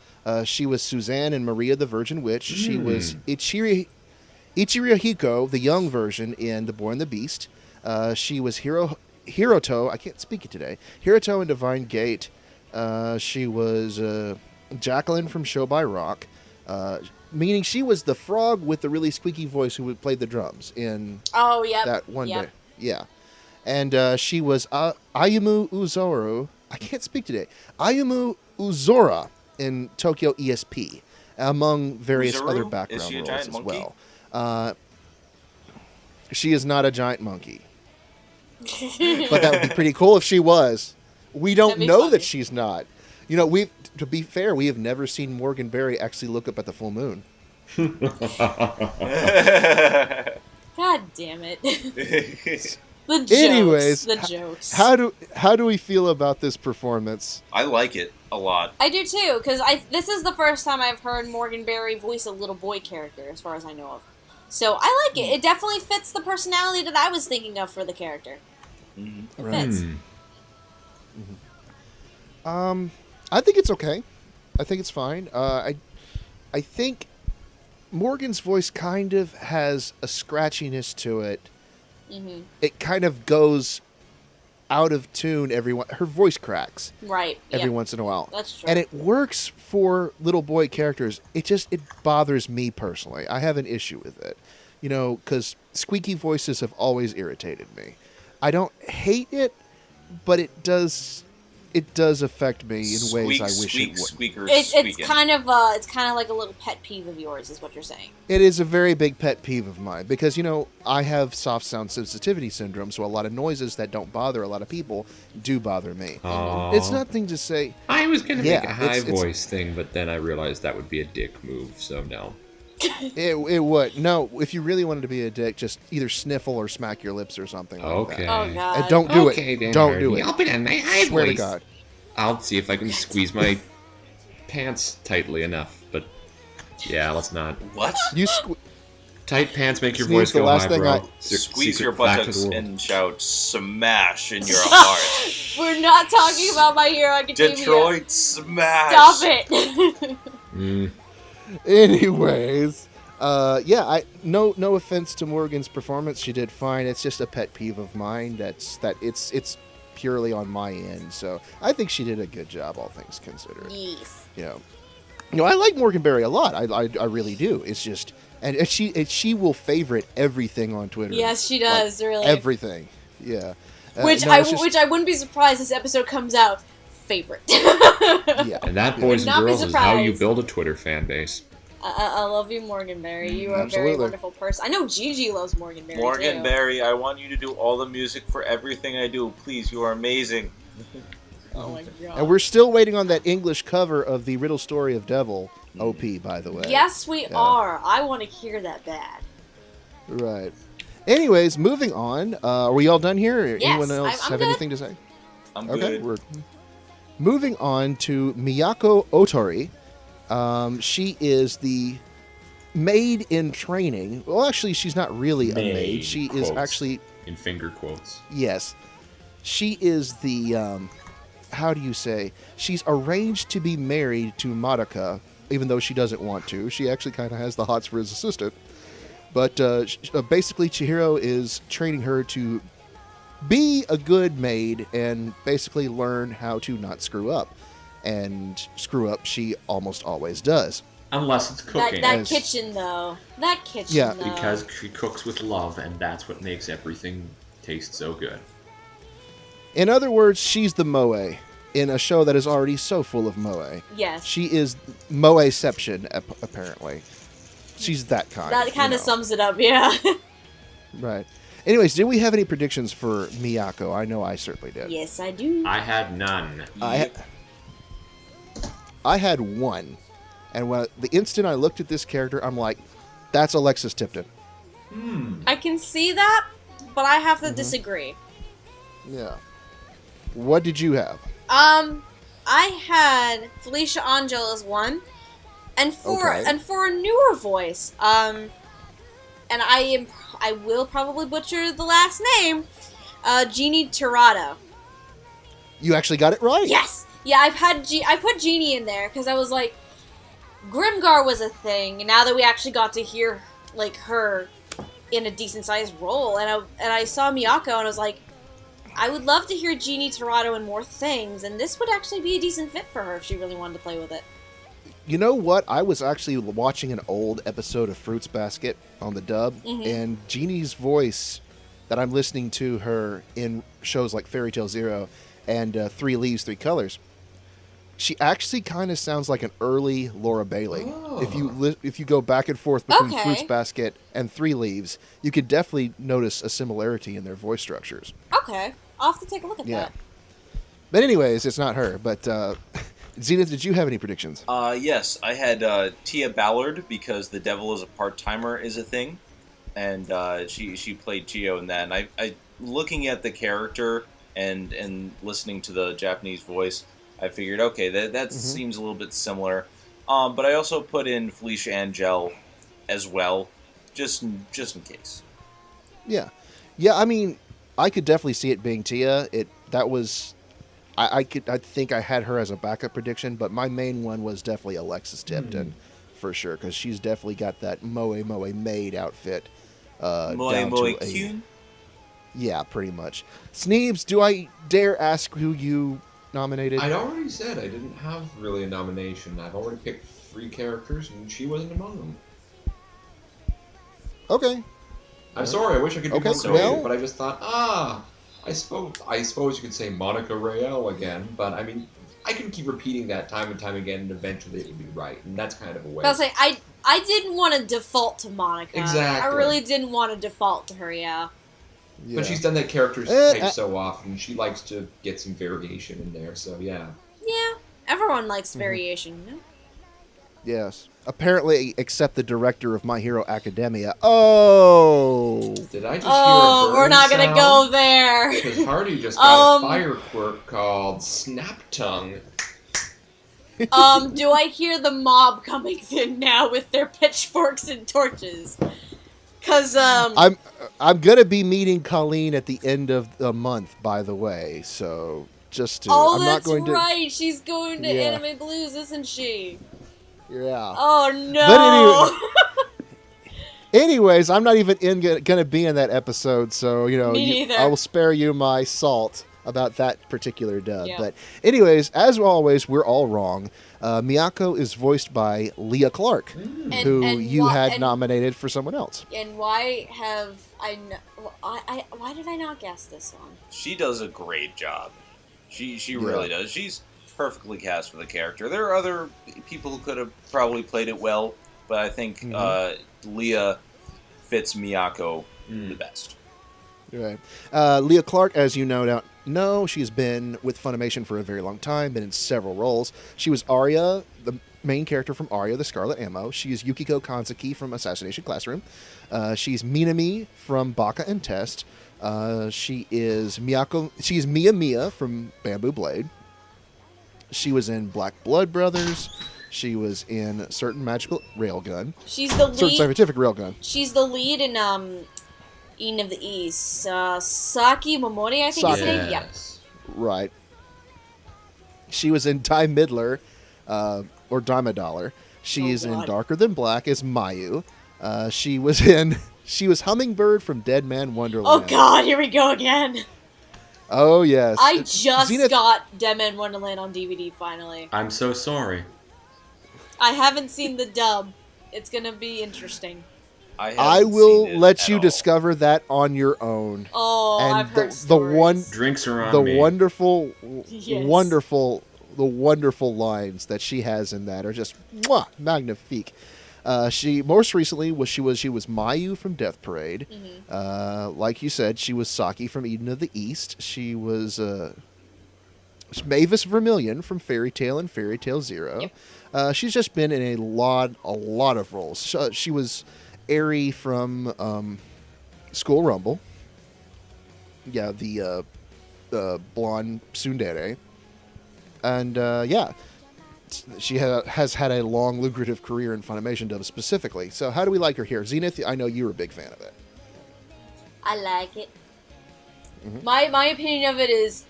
She was Suzanne in Maria the Virgin Witch. She was Ichirihiko, the young version, in The Boy and the Beast. She was Hiroto. I can't speak it today. Hiroto in Divine Gate. She was Jacqueline from Show by Rock. Meaning she was the frog with the really squeaky voice who would play the drums in that one day. Yeah. And she was Ayumu Uzoru. I can't speak today. Ayumu Uzora in Tokyo ESP, among various Uzuru? other background Is she a roles giant as monkey? well. She is not a giant monkey. But that would be pretty cool if she was. We don't That'd be know funny. that she's not. You know, to be fair, we have never seen Morgan Berry actually look up at the full moon. God damn it. The jokes. Anyways, the jokes. How do we feel about this performance? I like it a lot. I do too, because this is the first time I've heard Morgan Berry voice a little boy character, as far as I know of. So I like it. It definitely fits the personality that I was thinking of for the character. Mm-hmm. It fits. I think it's okay. I think it's fine. I think Morgan's voice kind of has a scratchiness to it. Mm-hmm. It kind of goes out of tune her voice cracks Right. every Yeah. once in a while. That's true. And it works for little boy characters. It bothers me personally. I have an issue with it. You know, because squeaky voices have always irritated me. I don't hate it, but it does affect me in ways I wish it would. Squeakers It's squeaking. kind of like a little pet peeve of yours, is what you're saying. It is a very big pet peeve of mine because, you know, I have soft sound sensitivity syndrome, so a lot of noises that don't bother a lot of people do bother me. Aw. It's nothing to say. I was going to Yeah, make a high it's- voice thing, but then I realized that would be a dick move, so no. It would. No, if you really wanted to be a dick, just either sniffle or smack your lips or something like Okay. that. Oh god. And don't do Okay, it. then, Don't do Hardy. it. I'll put on my high Swear to voice. God. I'll see if I can squeeze my pants tightly enough, but yeah, let's not. What? You Tight pants make your Sneebs, voice the go last high, thing bro. I- Squeeze your fact of buttocks the world. and shout "smash" in your heart. We're not talking about My Hero Academia. Detroit smash. Stop it. Mm. Anyways, no offense to Morgan's performance, she did fine. It's just a pet peeve of mine it's purely on my end. So I think she did a good job, all things considered. Yes. You know, I like Morgan Berry a lot. I really do. It's just and she will favorite everything on Twitter. Yes, she does. Like, really. everything. Yeah. Which no, I it's just- which I wouldn't be surprised this episode comes out favorite. yeah. And that, boys Would and not be girls, is how you surprised. build a Twitter fan base. I love you, Morgan Berry. You are a very Absolutely. wonderful person. I know Gigi loves Morgan Berry Morgan too. Berry, I want you to do all the music for everything I do. Please, you are amazing. Oh my god. And we're still waiting on that English cover of the Riddle Story of Devil OP, by the way. Yes, we Yeah. are. I want to hear that bad. Right. Anyways, moving on. Are we all done here? Yes, Anyone else I'm have good. anything to say? I'm Okay, good. we're moving on to Miyako Otori. She is the maid in training. Well, actually, she's not really a maid. She is quotes. actually, In finger quotes. yes, she is the, how do you say? She's arranged to be married to Madoka, even though she doesn't want to. She actually kind of has the hots for his assistant. But basically, Chihiro is training her to be a good maid and basically learn how to not screw up. and screw up. She almost always does. Unless it's cooking. That kitchen, though. That kitchen, Yeah. though. Because she cooks with love, and that's what makes everything taste so good. In other words, she's the moe in a show that is already so full of moe. Yes. She is moeception, apparently. She's that kind. That kind of sums it up, yeah. Right. Anyways, did we have any predictions for Miyako? I know I certainly did. Yes, I do. I had none. I had one. And the instant I looked at this character, I'm like, that's Alexis Tipton. I can see that, but I have to disagree. Yeah. What did you have? I had Felicia Angel as one, and for a newer voice, and I will probably butcher the last name, Jeannie Tirado. You actually got it right. Yes, yeah, I put Jeannie in there because I was like, Grimgar was a thing, and now that we actually got to hear like her in a decent sized role, and I saw Miyako, and I was like, I would love to hear Jeannie Tirado in more things, and this would actually be a decent fit for her if she really wanted to play with it. You know what? I was actually watching an old episode of Fruits Basket on the dub, and Jeannie's voice that I'm listening to her in shows like Fairy Tail Zero and Three Leaves, Three Colors, she actually kind of sounds like an early Laura Bailey. Oh. If you go back and forth between Okay. Fruits Basket and Three Leaves, you could definitely notice a similarity in their voice structures. Okay, I'll have to take a look at Yeah. that. But anyways, it's not her. But Zenith, did you have any predictions? Yes, I had Tia Ballard because the devil is a part-timer is a thing, and she played Chio in that. And I looking at the character and listening to the Japanese voice, I figured, okay, that seems a little bit similar. But I also put in Felicia Angel as well, just in case. Yeah. I mean, I could definitely see it being Tia. I think I had her as a backup prediction, but my main one was definitely Alexis Tipton for sure, because she's definitely got that moe maid outfit. Moe Kyun? Yeah, pretty much. Sneebs, do I dare ask who you nominated? I'd already said I didn't have really a nomination. I've already picked 3 characters, and she wasn't among them. Okay. I'm sorry, I wish I could be Okay, more creative, well- but I just thought, I suppose you could say Monica Rael again, but I mean, I can keep repeating that time and time again, and eventually it would be right, and that's kind of a waste. I was like, I didn't want to default to Monica. Exactly. I really didn't want to default to her, yeah. Yeah. But she's done that character type so often, she likes to get some variation in there, so yeah. Yeah, everyone likes variation, you know? Yes. Apparently, except the director of My Hero Academia. Oh! Did I just hear a burn we're not gonna sound? go there. Because Hardy just got a fire quirk called Snap Tongue. Do I hear the mob coming in now with their pitchforks and torches? Cause I'm gonna be meeting Colleen at the end of the month, by the way. So just to, oh, I'm that's not going to. right. She's going to Yeah. Anime Blues, isn't she? Yeah. Oh no. Anyways, I'm not even gonna be in that episode, so Me neither. I will spare you my salt about that particular dub. Yeah. But anyways, as always, we're all wrong. Miyako is voiced by Leah Clark, who you had nominated for someone else. And why have why did I not guess this one? She does a great job. She really does. She's perfectly cast for the character. There are other people who could have probably played it well, but I think Leah fits Miyako the best. Right. Leah Clark, as you know, she's been with Funimation for a very long time, been in several roles. She was Arya, the main character from Arya, the Scarlet Ammo. She's Yukiko Kanzaki from Assassination Classroom. She's Minami from Baka and Test. She is Miyako. She's Mia from Bamboo Blade. She was in Black Blood Brothers. She was in Certain Magical Railgun. She's the Certain lead. Scientific Railgun. She's the lead in Eden of the East. Saki Momori, I think his name. Yeah. Right. She was in Die Midler, or Dime a Dollar. She's in Darker Than Black as Mayu. She was Hummingbird from Dead Man Wonderland. Oh God, here we go again. Oh, yes. I just Zenith, got Deadman Wonderland on DVD finally. I'm so sorry. I haven't seen the dub. It's gonna be interesting. I will let you discover that on your own. Oh, And I've heard the stories. Drinks are on the me. wonderful, Yes. wonderful lines that she has in that are just magnifique. She most recently she was Mayu from Death Parade. Mm-hmm. Like you said, she was Saki from Eden of the East. She was Mavis Vermilion from Fairy Tail and Fairy Tail Zero. Yep. She's just been in a lot of roles. She was Eri from School Rumble. Yeah, the blonde tsundere. And she has had a long, lucrative career in Funimation dub specifically. So how do we like her here? Zenith, I know you're a big fan of it. I like it. Mhm. My opinion of it is,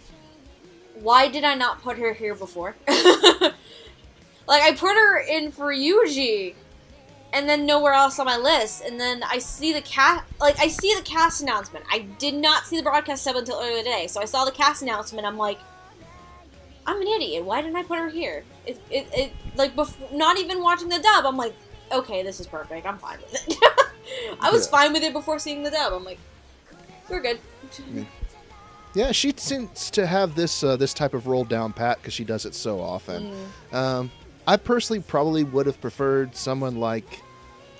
why did I not put her here before? Like, I put her in for Yuji, and then nowhere else on my list. And then I see the cast announcement. I did not see the broadcast sub until earlier today, so I saw the cast announcement. I'm like, I'm an idiot. Why didn't I put her here? Not even watching the dub, I'm like, okay, this is perfect. I'm fine with it. I was fine with it before seeing the dub. I'm like, we're good. Yeah, she seems to have this type of roll down pat because she does it so often. I personally probably would have preferred someone like...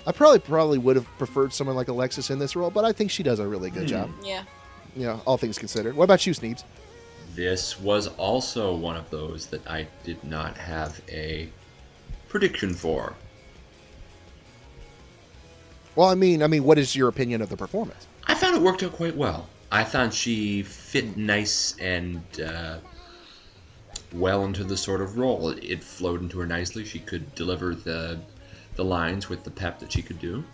I probably would have preferred someone like Alexis in this role, but I think she does a really good job. Yeah. You know, all things considered. What about you, Sneebs? This was also one of those that I did not have a prediction for. Well, I mean, what is your opinion of the performance? I found it worked out quite well. I thought she fit nice and well into the sort of role. It flowed into her nicely. She could deliver the lines with the pep that she could do.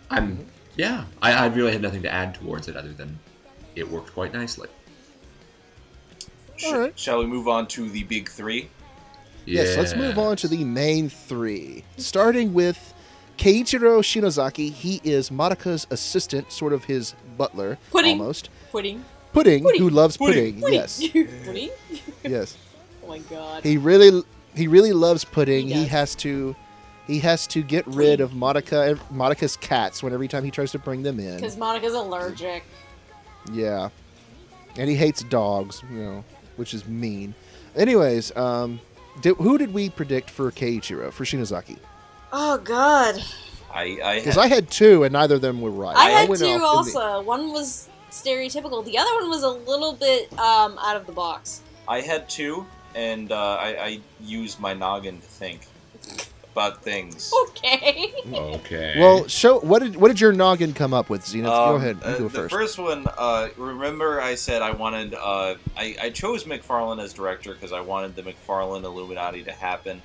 I really had nothing to add towards it other than it worked quite nicely. All right. Shall we move on to the big three? Yes, let's move on to the main three. Starting with Keiichiro Shinozaki. He is Marika's assistant, sort of his butler, Pudding. almost. Pudding. Pudding, Pudding. who loves Pudding. pudding. Yes, Pudding? yes. Oh my god. He really loves pudding. He He does. has to get rid of Monica's cats every time he tries to bring them in. Because Monica's allergic. Yeah, and he hates dogs, which is mean. Anyways, who did we predict for Keiichiro, for Shinozaki? Oh god. Because I had two, and neither of them were right. I had went two off in also. One was stereotypical. The other one was a little bit out of the box. I had two, and I used my noggin to think about things. Okay. Okay. Well, what did your noggin come up with, Zenith? Go ahead, you go The first. first one, remember I said I wanted, I chose McFarlane as director because I wanted the McFarlane Illuminati to happen.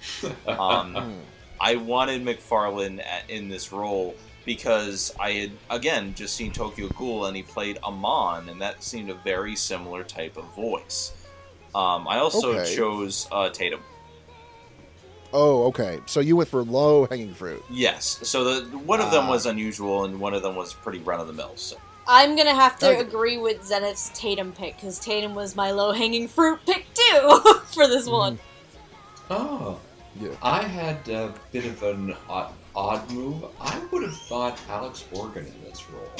I wanted McFarlane in this role because I had, again, just seen Tokyo Ghoul and he played Amon, and that seemed a very similar type of voice. I also chose Tatum. Oh, okay. So you went for low-hanging fruit. Yes. So one of them was unusual and one of them was pretty run-of-the-mill. So. I'm gonna have to Okay. agree with Zenith's Tatum pick, because Tatum was my low-hanging fruit pick too for this one. Oh. Yeah. I had a bit of an odd move. I would have thought Alex Organ in this role.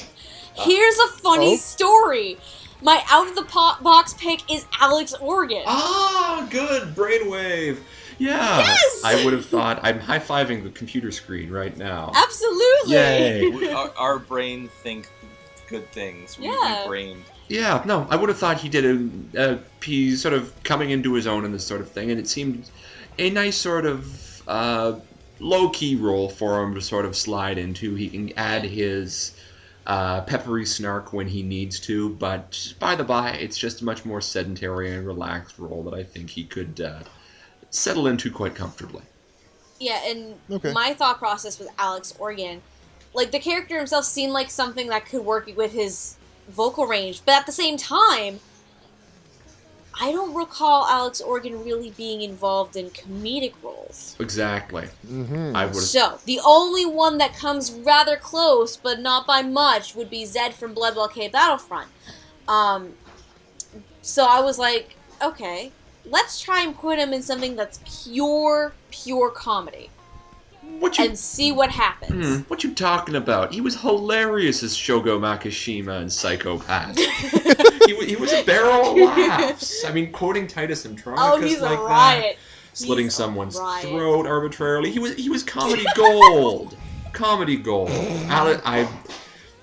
Here's a funny story. My out-of-the-box pick is Alex Organ. Ah, good. Brainwave. Yeah. Yes! I would have thought. I'm high-fiving the computer screen right now. Absolutely. Yay. Our brain think good things. We brained. Yeah, no, I would have thought he did he's sort of coming into his own in this sort of thing, and it seemed a nice sort of low-key role for him to sort of slide into. He can add his peppery snark when he needs to, but by the by, it's just a much more sedentary and relaxed role that I think he could settle into quite comfortably. Yeah, and my thought process with Alex Organ, like, the character himself seemed like something that could work with his vocal range, but at the same time, I don't recall Alex Organ really being involved in comedic roles. Exactly. Mm-hmm. I would have. So, the only one that comes rather close, but not by much, would be Zed from Blood Blockade Battlefront. So I was like, okay, let's try and put him in something that's pure comedy. And see what happens. What you talking about? He was hilarious as Shogo Makishima in Psychopath. he was a barrel of laughs. I mean, quoting Titus Andronicus he's like a riot. that, slitting He's someone's riot. throat arbitrarily. He was comedy gold. Comedy gold.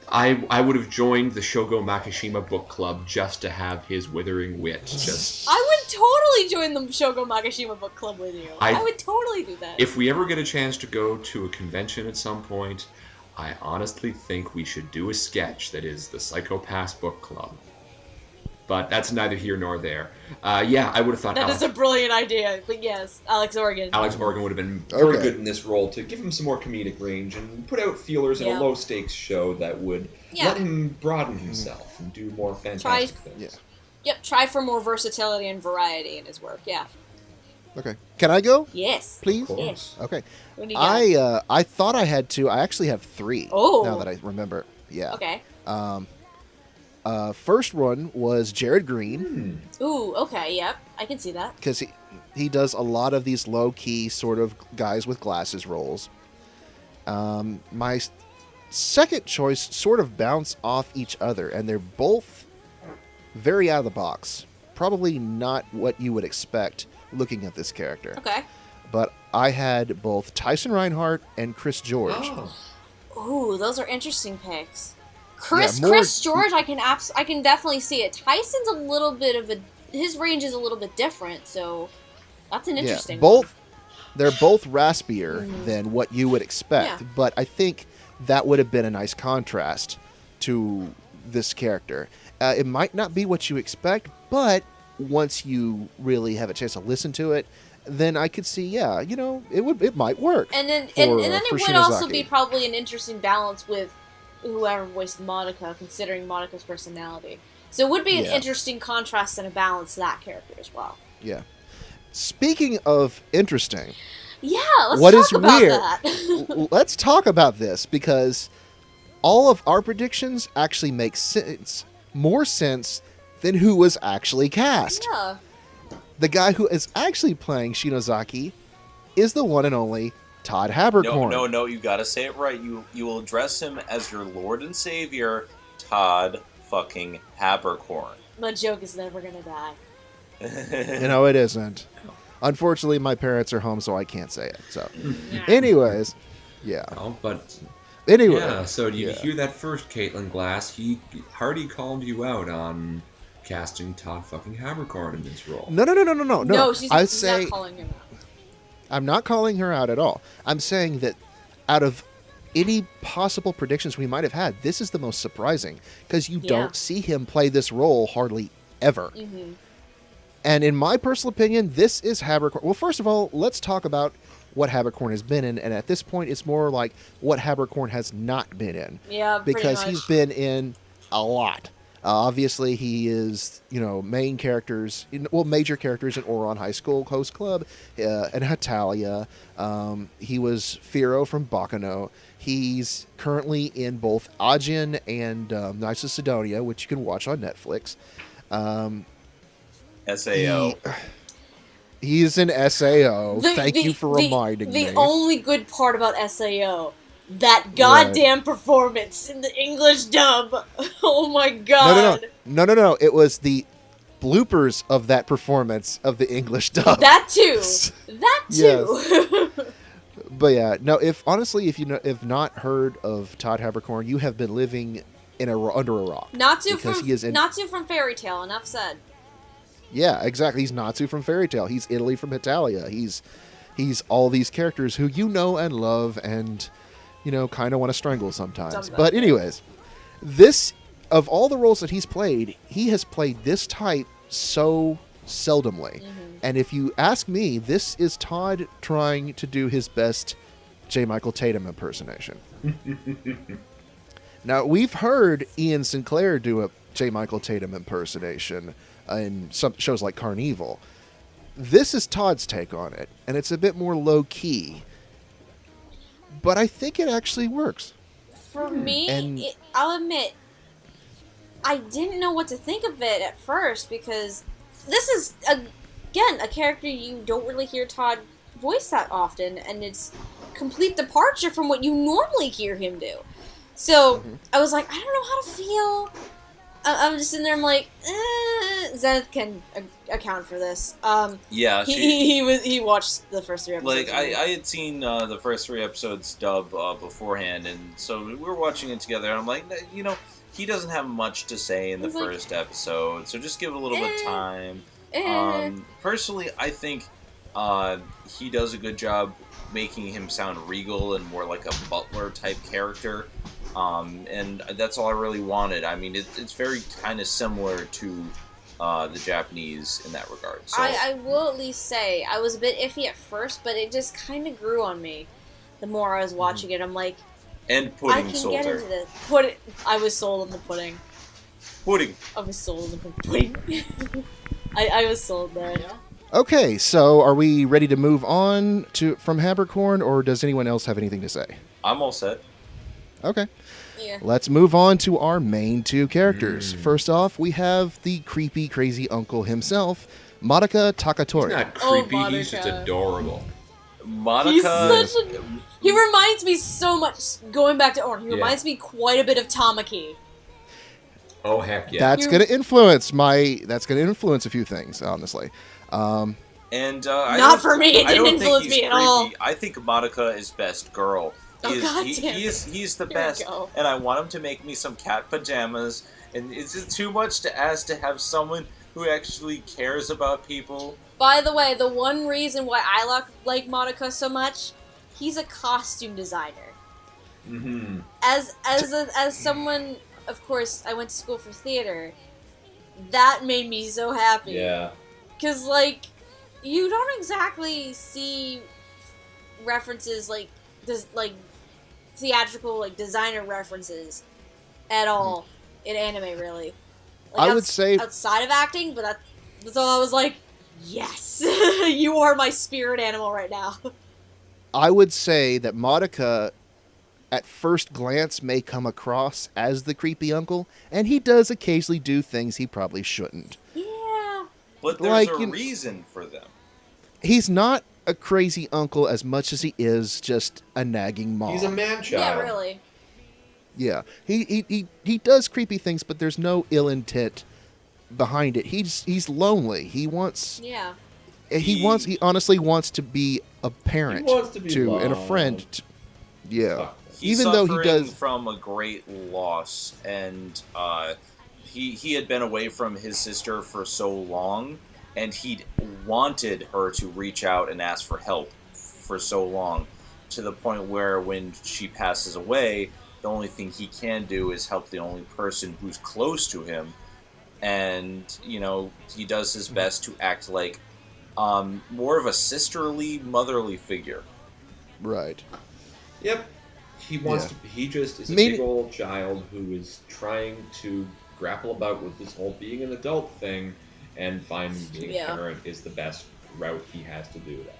I would have joined the Shogo Makishima book club just to have his withering wit. I would totally join the Shogo Makishima book club with you. I would totally do that. If we ever get a chance to go to a convention at some point, I honestly think we should do a sketch that is the Psychopaths book club. But that's neither here nor there. Yeah, I would have thought that is a brilliant idea. But yes, Alex Organ. Alex Organ would have been very good in this role to give him some more comedic range and put out feelers in a low-stakes show that would let him broaden himself and do more fantastic things. Yeah. Yep, try for more versatility and variety in his work, yeah. Okay. Can I go? Yes. Please? Yes. Okay. What do you got? I thought I had two. I actually have three. Oh. Now that I remember. Yeah. Okay. First one was Jared Green. Ooh, okay, yep. I can see that. Because he does a lot of these low-key sort of guys with glasses roles. My second choice sort of bounce off each other, and they're both very out of the box. Probably not what you would expect looking at this character. Okay. But I had both Tyson Reinhardt and Chris George. Ooh, those are interesting picks. Chris George, I can definitely see it. Tyson's a little bit of his range is a little bit different, so that's an interesting one. They're both raspier than what you would expect, but I think that would have been a nice contrast to this character. It might not be what you expect, but once you really have a chance to listen to it, then I could see, it might work. And then it would also be probably an interesting balance with whoever voiced Monica, considering Monica's personality. So it would be an interesting contrast and a balance to that character as well. Yeah. Speaking of interesting, let's talk about that. Let's talk about this, because all of our predictions actually make more sense than who was actually cast. Yeah. The guy who is actually playing Shinozaki is the one and only Todd Haberkorn. No, you gotta say it right. You will address him as your Lord and Savior, Todd fucking Haberkorn. The joke is never gonna die. It isn't. Unfortunately, my parents are home, so I can't say it. So, anyways, so you hear that first, Caitlin Glass? Hardy called you out on casting Todd fucking Haberkorn in this role. No. No, she's not calling him out. I'm not calling her out at all. I'm saying that out of any possible predictions we might have had, this is the most surprising, because you don't see him play this role hardly ever. Mm-hmm. And in my personal opinion, this is Haberkorn. Well, first of all, let's talk about what Haberkorn has been in, and at this point, it's more like what Haberkorn has not been in. Yeah, because he's been in a lot. Obviously, he is, major characters in Ouran High School Host Club, and Hatalia. He was Firo from Baccano. He's currently in both Ajin and Knights of Sidonia, which you can watch on Netflix. SAO. He's an SAO. Thank you for reminding me. The only good part about SAO, that goddamn performance in the English dub. Oh my god. No. It was the bloopers of that performance of the English dub. That too. Yes. But yeah, no. If you have not heard of Todd Haberkorn, you have been living under a rock. Natsu from Fairy Tail. Enough said. Yeah, exactly. He's Natsu from Fairy Tail. He's Italy from Hatalia. He's all these characters who you know and love and kind of want to strangle sometimes. But anyways, this, of all the roles that he's played, he has played this type so seldomly. Mm-hmm. And if you ask me, this is Todd trying to do his best J. Michael Tatum impersonation. Now, we've heard Ian Sinclair do a J. Michael Tatum impersonation in some shows like Carnival. This is Todd's take on it, and it's a bit more low-key. But I think it actually works. For me, I'll admit, I didn't know what to think of it at first, because this is, again, a character you don't really hear Todd voice that often, and it's complete departure from what you normally hear him do. So, I was like, I don't know how to feel. I'm just sitting there, I'm like, Zenith can account for this. Yeah, he watched the first 3 episodes. Like, I had seen the first 3 episodes dub beforehand, and so we were watching it together, and I'm like, you know, he doesn't have much to say in the first episode, so just give it a little bit of time. Personally, I think he does a good job making him sound regal and more like a butler-type character. And that's all I really wanted. I mean, it's very kind of similar to the Japanese in that regard. So. I will at least say, I was a bit iffy at first, but it just kind of grew on me. The more I was watching it, I'm like, and pudding I can soldier. get into this. I was sold on the pudding. Pudding. I was sold on the pudding. I was sold there. Yeah. Okay, so are we ready to move on from Habercorn, or does anyone else have anything to say? I'm all set. Okay. Yeah. Let's move on to our main 2 characters. First off, we have the creepy, crazy uncle himself, Madoka Takatori. He's not creepy, he's just adorable. Madoka... He reminds me so much, going back to Orin, he reminds me quite a bit of Tamaki. Oh, heck yeah. That's going to influence a few things, honestly. Not for me, it didn't influence me at all. I think Madoka is best girl. He's the best, and I want him to make me some cat pajamas. And is it too much to ask to have someone who actually cares about people? By the way, the one reason why I like Madoka so much, he's a costume designer. Mm-hmm. As someone, of course, I went to school for theater. That made me so happy. Yeah. Because, like, you don't exactly see references like theatrical, like, designer references at all in anime, really. Like, I would say outside of acting, but that's all I was like, yes, you are my spirit animal right now. I would say that Madoka, at first glance, may come across as the creepy uncle, and he does occasionally do things he probably shouldn't. Yeah. But there's a reason for them. He's not a crazy uncle as much as he is just a nagging mom. He's a man-child. Yeah, really. Yeah. He does creepy things, but there's no ill intent behind it. He's lonely. He wants... Yeah. He honestly wants to be a parent loved. And a friend. Yeah. He's even though he does from a great loss, and he had been away from his sister for so long, and he'd wanted her to reach out and ask for help for so long, to the point where when she passes away, the only thing he can do is help the only person who's close to him, and you know, he does his best to act like more of a sisterly, motherly figure. Right. Yep. He wants to. He just is a big old child who is trying to grapple about with this whole being an adult thing, and finding being a parent is the best route he has to do that.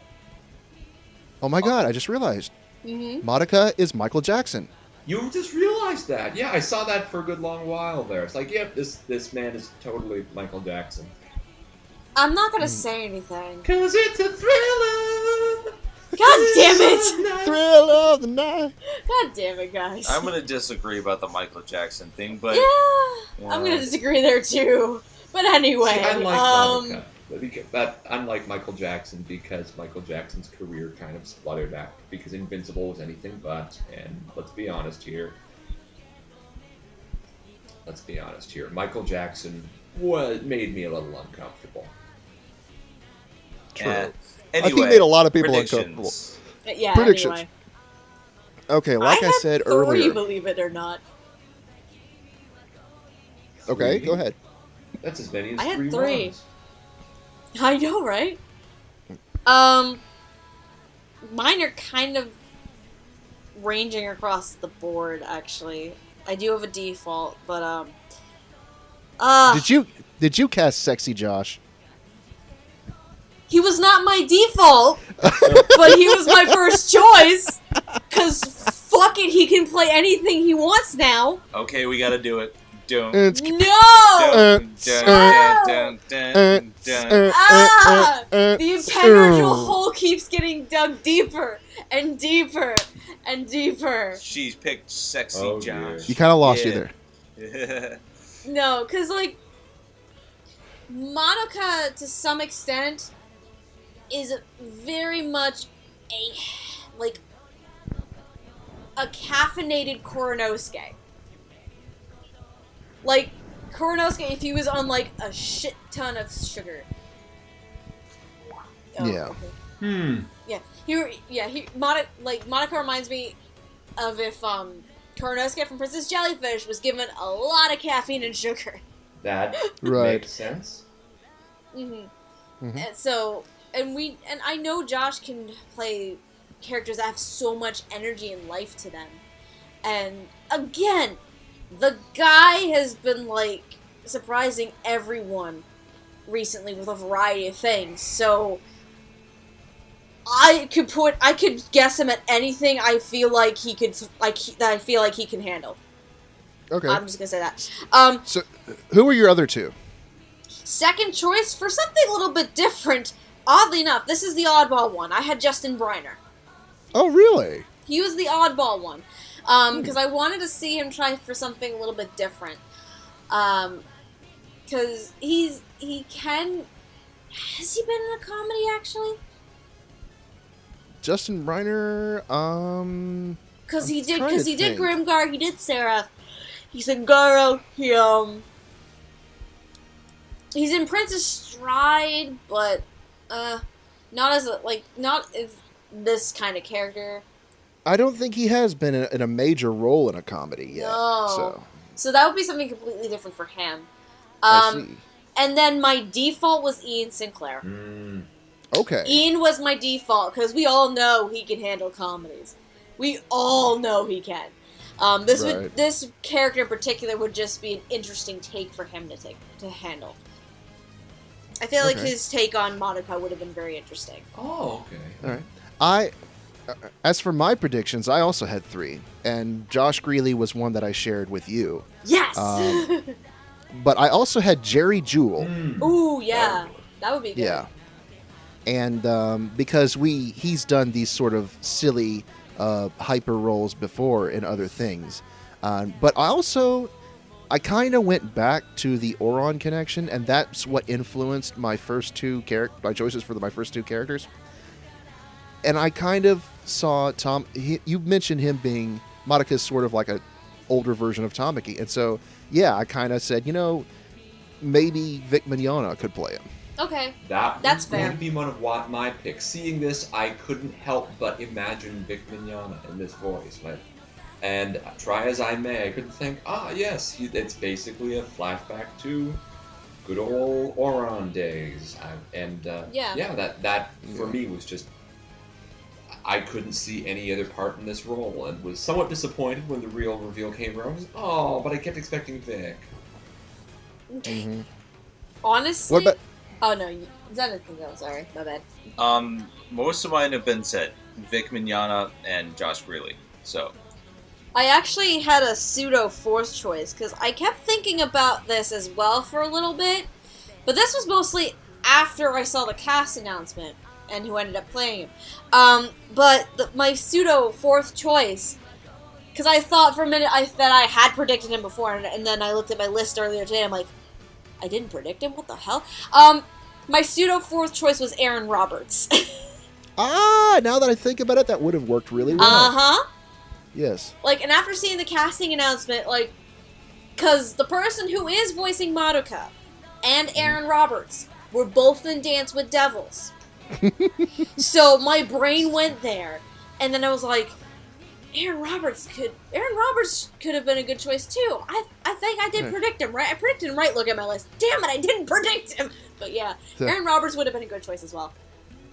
Oh my god! I just realized, Madoka is Michael Jackson. You just realized that? Yeah, I saw that for a good long while there. It's like, yep, this man is totally Michael Jackson. I'm not gonna say anything. 'Cause it's a thriller. God damn it! Thrill of the night. God damn it, guys. I'm gonna disagree about the Michael Jackson thing, but yeah, I'm gonna disagree there too. But anyway, see, I like Madoka, but unlike Michael Jackson, because Michael Jackson's career kind of spluttered out because Invincible was anything but. And let's be honest here. Michael Jackson made me a little uncomfortable. True. Anyway, I think made a lot of people uncomfortable. Yeah, predictions. anyway. Okay, like I said earlier. Believe it or not. Okay, go ahead. That's as many as I had 3 3. ones. I know, right? Mine are kind of ranging across the board, actually. I do have a default, but Did you cast Sexy Josh? he was not my default, but he was my first choice. 'Cause fuck it, he can play anything he wants now. Okay, we gotta do it. Don't. No! The impenetrable hole keeps getting dug deeper and deeper and deeper. She's picked sexy Josh. You kind of lost you there. No, because, like, Monica, to some extent, is very much a caffeinated Koronosuke. Like, Koronosuke, if he was on, like, a shit ton of sugar. Oh, yeah. Okay. Yeah. Monica reminds me of if, Koronosuke from Princess Jellyfish was given a lot of caffeine and sugar. That right. makes sense. Mm-hmm. And I know Josh can play characters that have so much energy and life to them. And again, the guy has been, like, surprising everyone recently with a variety of things. So I could guess him at anything I feel like he could, that I feel like he can handle. Okay. I'm just gonna say that. So, who were your other two? Second choice, for something a little bit different, oddly enough, this is the oddball one. I had Justin Briner. Oh, really? He was the oddball one. Because I wanted to see him try for something a little bit different. Because has he been in a comedy, actually? Justin Briner, Because he did Grimgar, he did Seraph, he's in Garo, he's in Princess Stride, but, not as this kind of character. I don't think he has been in a major role in a comedy yet. No. So that would be something completely different for him. I see. And then my default was Ian Sinclair. Okay. Ian was my default, because we all know he can handle comedies. We all know he can. This character in particular would just be an interesting take for him to handle. I feel like his take on Monica would have been very interesting. Oh, okay. All right. As for my predictions, I also had 3, and Josh Greeley was one that I shared with you. Yes! But I also had Jerry Jewell. Ooh, yeah. That would be good. Yeah. And because he's done these sort of silly hyper roles before in other things. But I kind of went back to the Oron connection, and that's what influenced my first my choices for my first 2 characters. And I kind of saw Tom. You mentioned him being Monica's sort of like an older version of Tamaki, and so yeah, I kind of said, maybe Vic Mignogna could play him. Okay, That's fair. going to be one of my picks. Seeing this, I couldn't help but imagine Vic Mignogna in this voice. And try as I may, I couldn't think, yes, it's basically a flashback to good old Oron days. That for me was just, I couldn't see any other part in this role, and was somewhat disappointed when the real reveal came around. But I kept expecting Vic. Mm-hmm. Honestly... What about... Oh, no. Zenith can go. Sorry. My bad. Most of mine have been said. Vic Mignogna and Josh Greeley. So... I actually had a pseudo 4th choice, because I kept thinking about this as well for a little bit, but this was mostly after I saw the cast announcement, and who ended up playing him. But my pseudo 4th choice, because I thought for a minute that I had predicted him before, and then I looked at my list earlier today, and I'm like, I didn't predict him? What the hell? My pseudo 4th choice was Aaron Roberts. Now that I think about it, that would have worked really well. Uh-huh. Yes. And after seeing the casting announcement, because the person who is voicing Madoka and Aaron Roberts were both in Dance with Devils. So my brain went there, and then I was like, Aaron Roberts could have been a good choice too. I think I did predict him right. I predicted him right. Look at my list. Damn it, I didn't predict him. But yeah, Aaron Roberts would have been a good choice as well.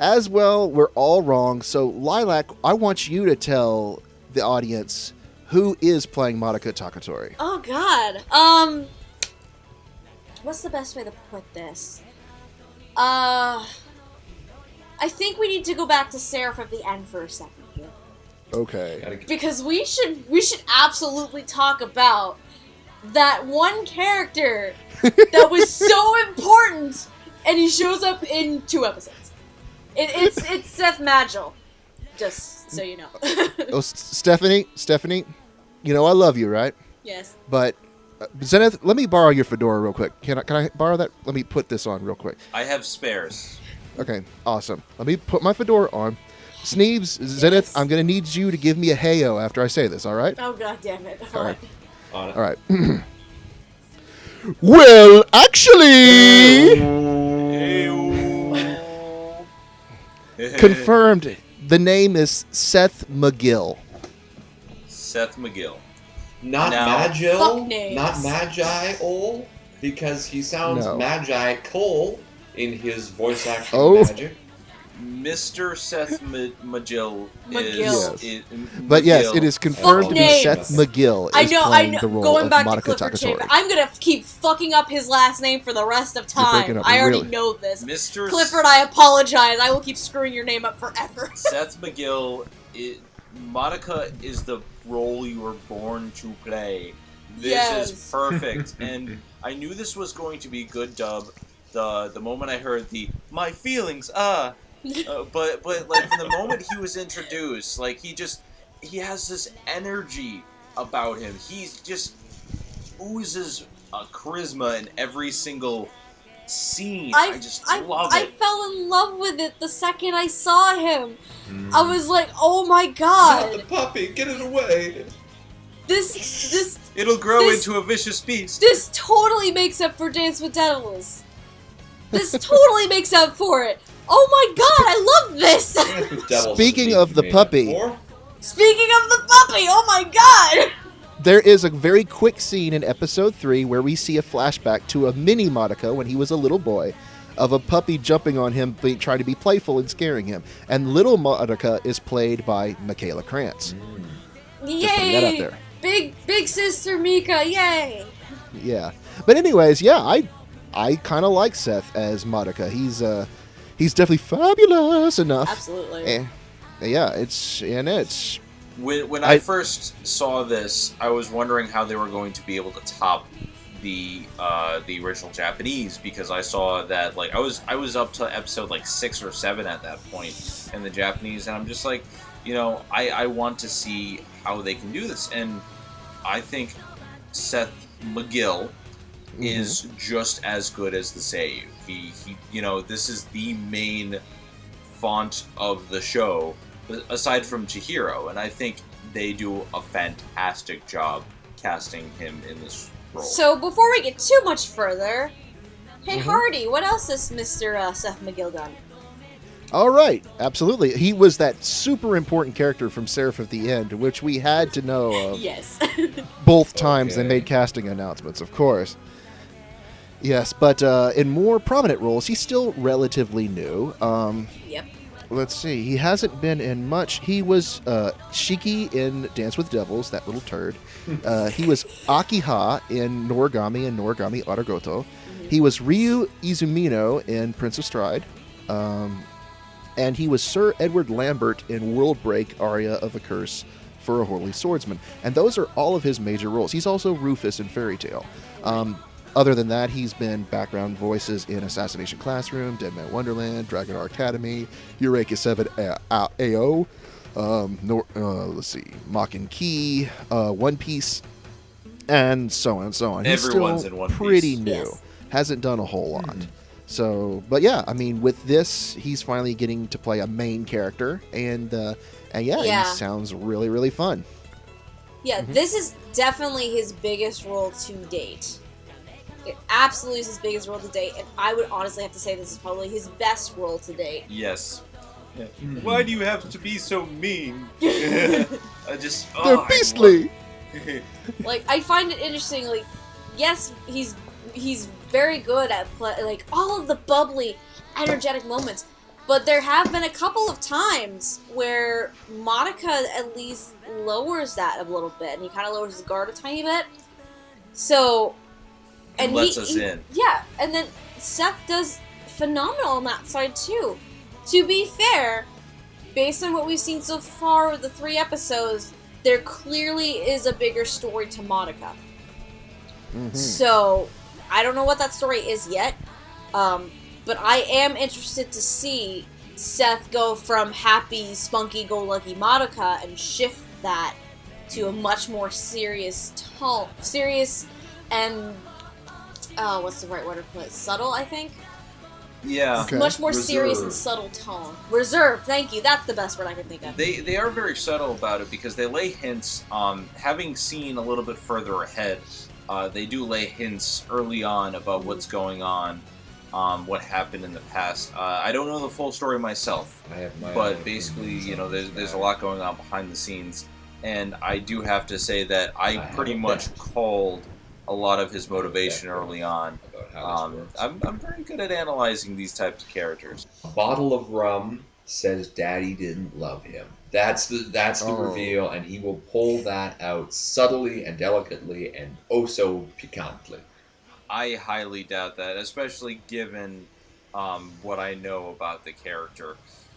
As well, we're all wrong. So Lilac, I want you to tell the audience who is playing Madoka Takatori. Oh God. What's the best way to put this? I think we need to go back to Seraph at the end for a second here. Okay. Because we should absolutely talk about that one character that was so important, and he shows up in 2 episodes. It's Seth Magel, just so you know. Oh, Stephanie, you know I love you, right? Yes. But Zenith, let me borrow your fedora real quick. Can I borrow that? Let me put this on real quick. I have spares. Okay, awesome. Let me put my fedora on. Sneebs, Zenith, Yes. I'm going to need you to give me a heyo after I say this, all right? Oh, god damn it. All right. On it. All right. Well, actually, confirmed, the name is Seth McGill. Seth McGill. Not Now- Fuck Magil, names. not Magi-ol, because he sounds No. Magi-Cole in his voice acting Oh. magic. Mr. Seth McGill McGill. is... But yes, McGill. it is confirmed Fuck to be names. Seth McGill I is know. playing the role Going of back to Monica Clifford Takatori. Chambers, I'm gonna keep fucking up his last name for the rest of You're time. breaking up, I already really. know this. Mr. Clifford, I apologize. I will keep screwing your name up forever. Seth McGill, Monica is the role you were born to play. This Yes. is perfect, and I knew this was going to be good dub. The moment I heard the "my feelings," but like from the moment he was introduced, like he has this energy about him. He just oozes charisma in every single scene. I just love I it. fell in love with it the second I saw him. I was like, oh my god. Not the puppy, get it away! This It'll grow this- into a vicious beast. this totally makes up for Dance with Devils. This totally makes up for it. Oh my god, I love this. Devils Speaking is of the made puppy- for. Speaking of the puppy, oh my god. There is a very quick scene in episode 3 where we see a flashback to a mini Monica when he was a little boy, of a puppy jumping on him, trying to be playful and scaring him. And little Monica is played by Michaela Krantz. Yay. Just putting that out there. Big sister Mika, yay. Yeah. But anyways, yeah, I kind of like Seth as Monica. He's definitely fabulous enough. Absolutely. And, yeah, it's When I- I first saw this, I was wondering how they were going to be able to top the original Japanese, because I saw that like I was up to episode like 6 or 7 at that point in the Japanese, and I'm just like, I want to see how they can do this, and I think Seth McGill is just as good as the Seiyu. He this is the main font of the show, aside from Chihiro, and I think they do a fantastic job casting him in this role. So before we get too much further, hey Hardy, what else has Mr. Seth McGill done? all right, absolutely. He was that super important character from Seraph of the End, which we had to know of Yes. both times they Okay. made casting announcements, of course. Yes, but in more prominent roles, he's still relatively new. Yep. Let's see. He hasn't been in much. He was Shiki in Dance with Devils, that little turd. He was Akiha in Noragami and Noragami Aragoto. He was Ryu Izumino in Prince of Stride. And he was Sir Edward Lambert in World Break, Aria of a Curse for a Holy Swordsman. And those are all of his major roles. He's also Rufus in Fairy Tail. Other than that, he's been background voices in Assassination Classroom, Dead Man Wonderland, Dragon Art Academy, Eureka 7 AO, let's see, Mach and Key, One Piece, and so on and so on. Everyone's He's still in One Piece. pretty new. Yes. Hasn't done a whole lot. So, but yeah, I mean, with this, he's finally getting to play a main character, and Yeah. he sounds really, really fun. Yeah, this is definitely his biggest role to date. It absolutely is his biggest role to date, and I would honestly have to say this is probably his best role to date. Yes. Why do you have to be so mean? I just They're beastly! Like, I find it interesting, like, yes, he's very good at like all of the bubbly, energetic moments, but there have been a couple of times where Monica at least lowers that a little bit, and he kind of lowers his guard a tiny bit. So, And lets us in. Yeah, and then Seth does phenomenal on that side too. To be fair, based on what we've seen so far with the 3 episodes, there clearly is a bigger story to Monica. So I don't know what that story is yet, but I am interested to see Seth go from happy, spunky-go-lucky Madoka and shift that to a much more serious tone. Serious and, what's the right word to put it? Subtle, I think? Yeah. Okay. Much more Reserved. serious and subtle tone. Reserved, thank you. That's the best word I can think of. They are very subtle about it because they lay hints. Having seen a little bit further ahead, they do lay hints early on about what's going on, what happened in the past. I don't know the full story myself, I have my but own basically, opinions on there's a that. lot going on behind the scenes, and I do have to say that I have pretty a much bet. called a lot of his motivation Bet early on. About how this works. I'm very good at analyzing these types of characters. A bottle of rum says Daddy didn't love him. That's the Oh. reveal, and he will pull that out subtly and delicately and oh so piquantly. I highly doubt that, especially given what I know about the character.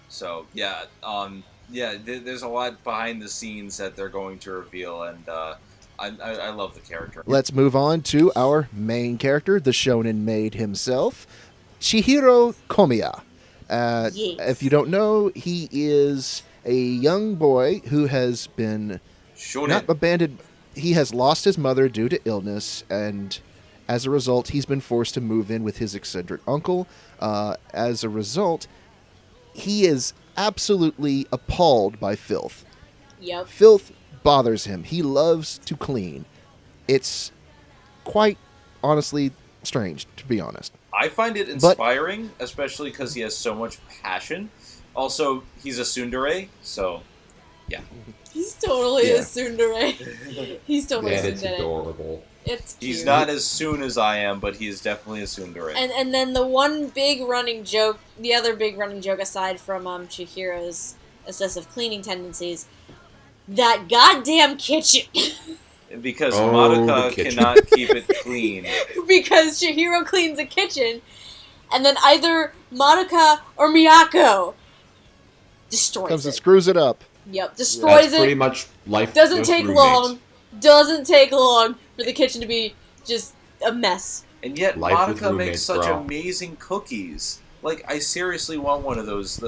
So there's a lot behind the scenes that they're going to reveal, and I love the character. Let's move on to our main character, the Shonen Maid himself, Chihiro Komiya. Yes. If you don't know, he is a young boy who has been Shonen. not abandoned. He has lost his mother due to illness, and as a result, he's been forced to move in with his eccentric uncle. As a result, he is absolutely appalled by filth. Yep. Filth bothers him. He loves to clean. It's quite honestly strange, to be honest. I find it inspiring, especially because he has so much passion. Also, he's a tsundere, so yeah. He's totally Yeah. a tsundere. He's totally And a it's tsundere. adorable. It's cute. He's not as soon as I am, but he is definitely a tsundere. And then the one big running joke, the other big running joke aside from Chihiro's excessive cleaning tendencies, that goddamn kitchen. Because Oh, Madoka the kitchen. cannot keep it clean. Because Chihiro cleans the kitchen, and then either Madoka or Miyako destroys Comes and it. screws it up. Yep, destroys That's pretty it. much life. Doesn't with take roommates. long. Doesn't take long for the kitchen to be just a mess. And yet Life with Madoka makes roommates, such bro. amazing cookies. Like, I seriously want one of those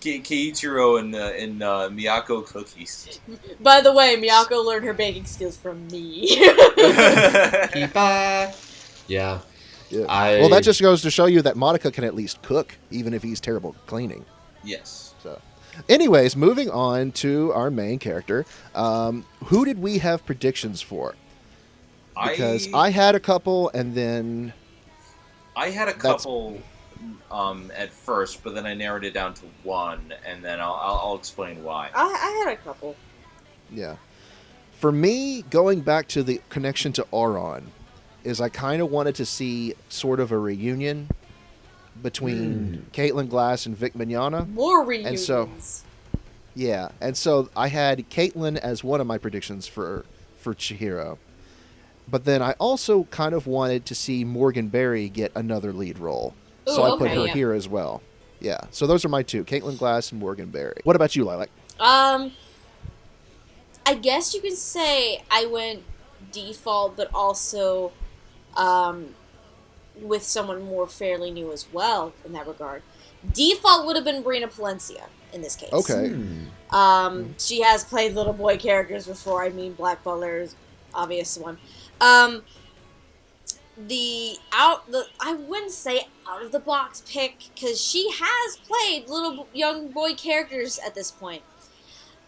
Keiichiro and Miyako cookies. By the way, Miyako learned her baking skills from me. Keepa. Yeah. Yeah. I- Well, that just goes to show you that Madoka can at least cook, even if he's terrible at cleaning. Yes. So, anyways, moving on to our main character. Who did we have predictions for? Because I had a couple, and then I had a couple at first, but then I narrowed it down to one, and then I'll explain why. I had a couple. yeah, for me, going back to the connection to Auron, is I kind of wanted to see sort of a reunion between Caitlin Glass and Vic Mignogna. More reunions. And so- Yeah, and so I had Caitlin as one of my predictions for Chihiro. But then I also kind of wanted to see Morgan Berry get another lead role. So Ooh, I put okay, her yeah. here as well. Yeah, so those are my two, Caitlin Glass and Morgan Berry. What about you, Lilac? I guess you could say I went default, but also with someone more fairly new as well in that regard. Default would have been Brina Palencia in this case. Okay. She has played little boy characters before. I mean, Black Butler is obvious one. I wouldn't say out of the box pick because she has played little young boy characters at this point.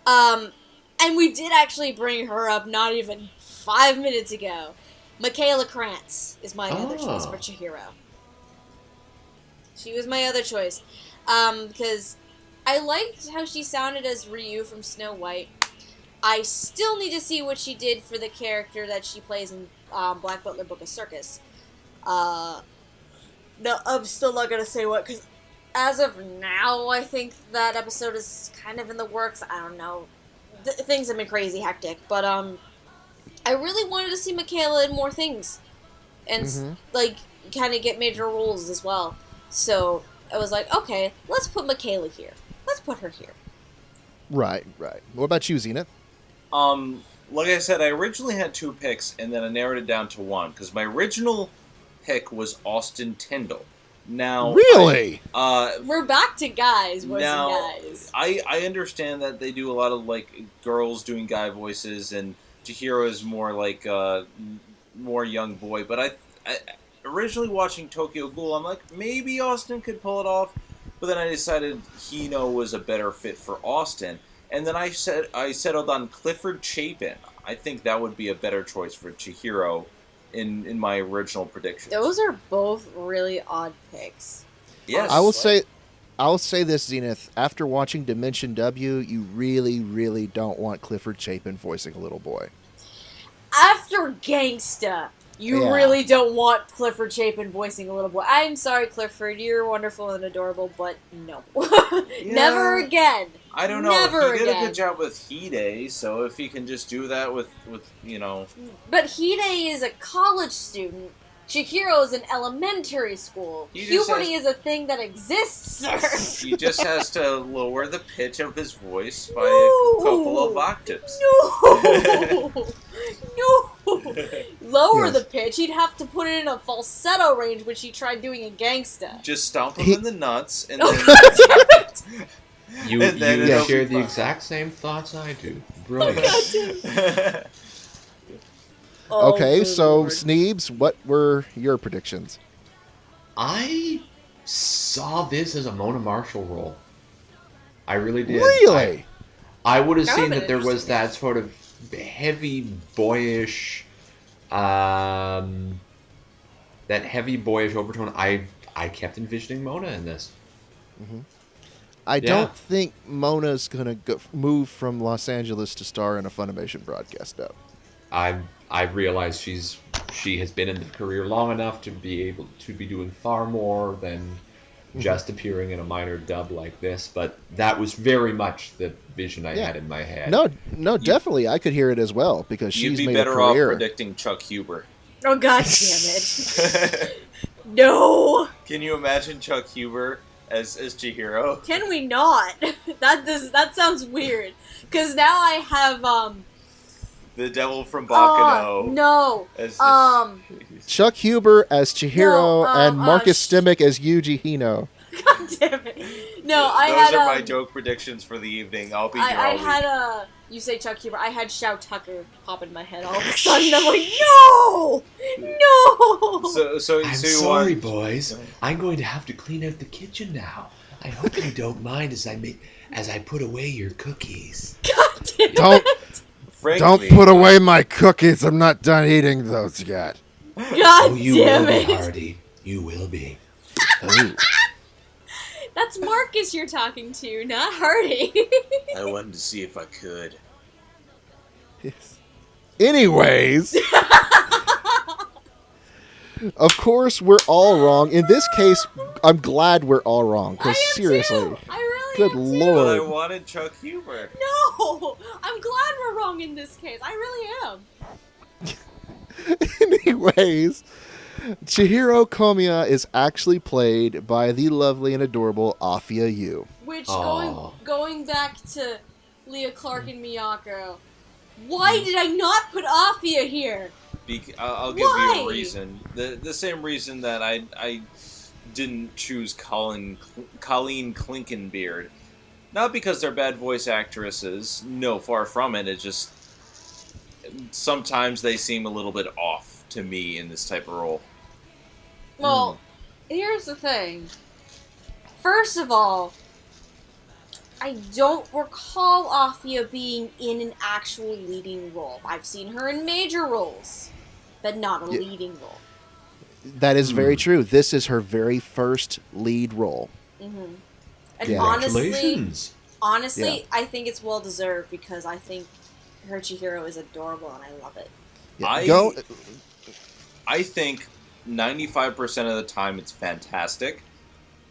And we did actually bring her up not even 5 minutes ago. Michaela Krantz is my other choice for Chihiro. She was my other choice. Because I liked how she sounded as Ryu from Snow White. I still need to see what she did for the character that she plays in Black Butler Book of Circus. No, I'm still not going to say what, because as of now, I think that episode is kind of in the works. I don't know. Things have been crazy hectic, but I really wanted to see Michaela in more things. And, like, kind of get major roles as well. So I was like, okay, let's put Michaela here. Let's put her here. Right. What about you, Zenith? like I said, I originally had 2 picks, and then I narrowed it down to 1, because my original pick was Austin Tyndall. Now, Really? We're back to guys voicing now, guys. I understand that they do a lot of, like, girls doing guy voices, and Chihiro is more like more young boy, but I originally watching Tokyo Ghoul, I'm like, maybe Austin could pull it off, but then I decided Hino was a better fit for Austin, and then I settled on Clifford Chapin. I think that would be a better choice for Chihiro in my original predictions. Those are both really odd picks. Yes. I will say this, Zenith. After watching Dimension W, you really, really don't want Clifford Chapin voicing a little boy. After Gangsta, you Yeah. really don't want Clifford Chapin voicing a little boy. I'm sorry, Clifford. You're wonderful and adorable, but no. Never again. I don't know. Never He did again. a good job with Hide, so if he can just do that with you know, But Hide is a college student. Chihiro is in elementary school. He just Puberty has- is a thing that exists, sir. he just has to lower the pitch of his voice by No. a couple of octaves. No! No! Lower Yes. the pitch. He'd have to put it in a falsetto range, which he tried doing in Gangsta. Just stomp him He- in the nuts, and Oh, then God damn it! You And then it'll share be the fine. exact same thoughts I do. Oh, Brilliant. God damn it. Oh, Okay, good so Lord. Sneebs, what were your predictions? I saw this as a Mona Marshall role. I really did. Really? I would have That seen would've that there been was that sort of heavy boyish, that heavy boyish overtone. I kept envisioning Mona in this. I Yeah. don't think Mona's gonna move from Los Angeles to star in a Funimation broadcast dub. I realize she has been in the career long enough to be able to be doing far more than just appearing in a minor dub like this, but that was very much the vision I Yeah. had in my head. No, definitely, I could hear it as well because you'd she's be made better a off career. predicting Chuck Huber. Oh, God damn it. No! Can you imagine Chuck Huber as Chihiro? Can we not? That sounds weird. Because now I have, The devil from Baccano. no. As Chuck Huber as Chihiro No, and Marcus sh- Stimmick as Yuji Hino. God damn it. No, I those had, are my joke predictions for the evening. I'll be here I all had week. you say Chuck Huber, I had Shao Tucker pop in my head all of a sudden. I'm like, no! No! So I'm you sorry, want- boys. I'm going to have to clean out the kitchen now. I hope you don't mind as I put away your cookies. God damn Don't Frankly, away my cookies. I'm not done eating those yet. God Oh, you will damn be, it! Hardy. You will be. Ooh. That's Marcus you're talking to, not Hardy. I wanted to see if I could. Yes. Anyways, of course we're all wrong. In this case, I'm glad we're all wrong because I am seriously, too. I really good am too. But I lord. wanted Chuck Huber. No! I'm glad we're wrong in this case. I really am. Anyways, Chihiro Komiya is actually played by the lovely and adorable Afia Yu. Which, Aw. going back to Leah Clark and Miyako, why did I not put Afia here? I'll give you Why? a reason. The same reason that I didn't choose Colleen Klinkenbeard. Not because they're bad voice actresses. No, far from it. It's just sometimes they seem a little bit off to me in this type of role. Well, here's the thing. First of all, I don't recall Afia being in an actual leading role. I've seen her in major roles, but not a Yeah. leading role. That is very true. This is her very first lead role. Mm-hmm. And Yeah. Congratulations. honestly, Yeah. I think it's well deserved because I think her Chihiro is adorable and I love it. Yeah, I think 95% of the time it's fantastic,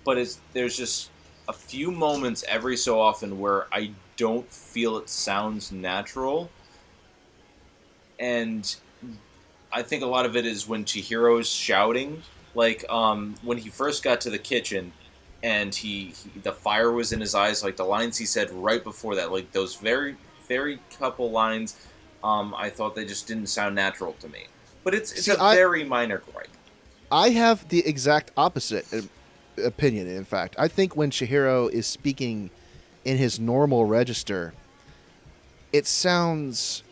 but there's just a few moments every so often where I don't feel it sounds natural, and I think a lot of it is when Chihiro's shouting, like when he first got to the kitchen, and the fire was in his eyes, like the lines he said right before that, like those very couple lines I thought they just didn't sound natural to me. But it's See, a very minor gripe. I have the exact opposite opinion, in fact. I think when Chihiro is speaking in his normal register, it sounds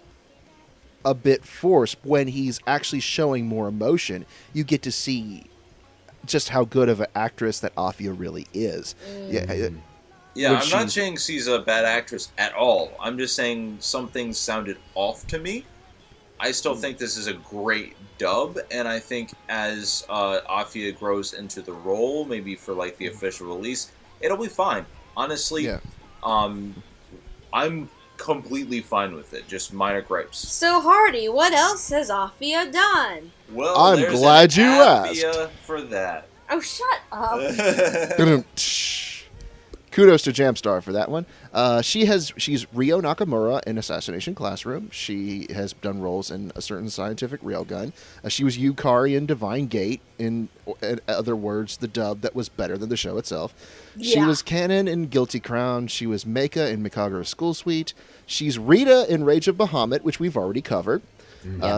a bit forced. When he's actually showing more emotion, you get to see just how good of an actress that Afia really is. Yeah, I'm not saying she's a bad actress at all. I'm just saying some things sounded off to me. I still think this is a great dub, and I think as Afia grows into the role, maybe for like the official release, it'll be fine. Honestly, I'm completely fine with it. Just minor gripes. So Hardy, what else has Afia done? Well, I'm there's glad you Afia asked. for that. Oh, shut up. Kudos to Jamstar for that one. She's Ryo Nakamura in Assassination Classroom. She has done roles in A Certain Scientific Railgun. She was Yukari in Divine Gate, in other words, the dub that was better than the show itself. She was Kanon in Guilty Crown. She was Meika in Mikagura School Suite. She's Rita in Rage of Bahamut, which we've already covered.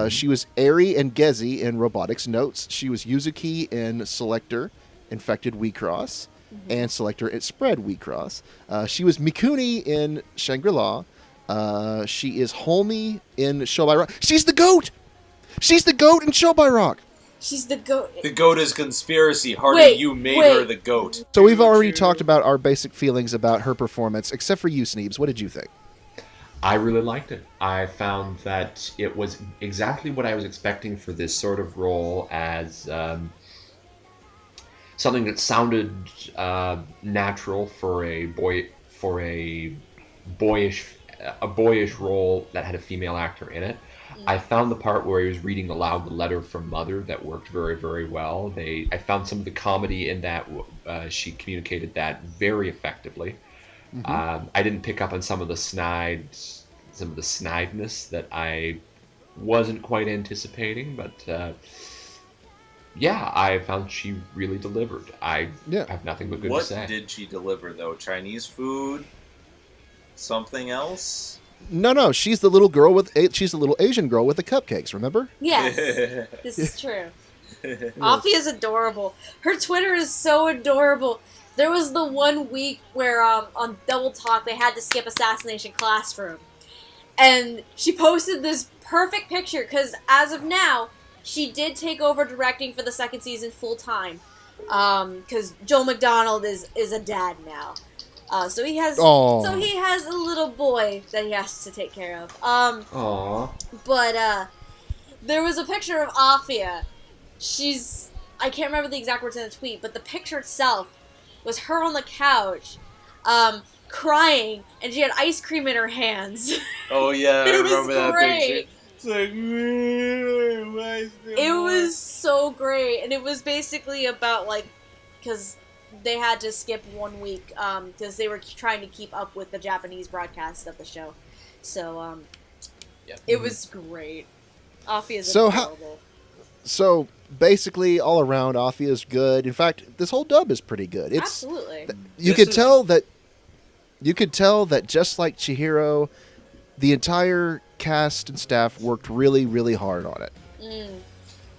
She was Eri and Gezi in Robotics Notes. She was Yuzuki in Selector, Infected Wheatcross, and Selector at Spread Wheatcross. She was Mikuni in Shangri-La. She is Holmi in Show by Rock. She's the GOAT! She's the GOAT in Show by Rock! She's the GOAT. The GOAT is conspiracy. Hardy, you made her the GOAT. So we've already talked about our basic feelings about her performance, except for you, Sneebs. What did you think? I really liked it. I found that it was exactly what I was expecting for this sort of role, as something that sounded natural for a boyish role that had a female actor in it. I found the part where he was reading aloud the letter from Mother that worked very, very well. I found some of the comedy in that. She communicated that very effectively. I didn't pick up on some of the snidness that I wasn't quite anticipating, but I found she really delivered. I have nothing but good to say. What did she deliver, though? Chinese food? Something else? No, she's the little Asian girl with the cupcakes, remember? Yes, this is true. Afia's adorable. Her Twitter is so adorable. There was the 1 week where on Double Talk they had to skip Assassination Classroom. And she posted this perfect picture, because as of now, she did take over directing for the second season full time. Because Joel McDonald is a dad now. So he has a little boy that he has to take care of. But there was a picture of Afia. I can't remember the exact words in the tweet, but the picture itself was her on the couch, crying, and she had ice cream in her hands. Oh yeah, I remember that picture. It's like, it was so great, and it was basically about because they had to skip 1 week because they were trying to keep up with the Japanese broadcast of the show. So it was great. Afia's adorable. So basically, all around, Afia's good. In fact, this whole dub is pretty good. Absolutely. You could tell that just like Chihiro, the entire cast and staff worked really, really hard on it.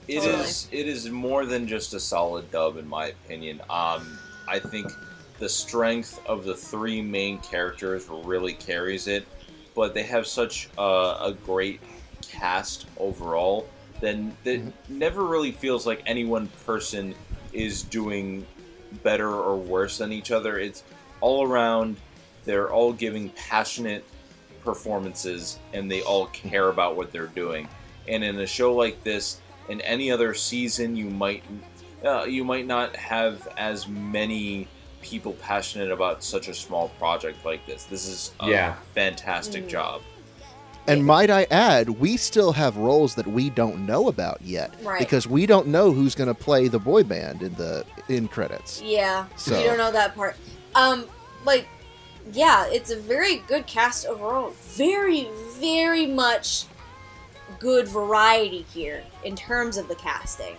It is more than just a solid dub, in my opinion. I think the strength of the three main characters really carries it, but they have such a great cast overall that never really feels like any one person is doing better or worse than each other. It's all around. They're all giving passionate performances, and they all care about what they're doing. And in a show like this, in any other season, you might not have as many people passionate about such a small project like this. This is a fantastic job. And might I add, we still have roles that we don't know about yet, right? Because we don't know who's going to play the boy band in the end credits. Yeah, so we don't know that part. It's a very good cast overall. Very, very much good variety here in terms of the casting.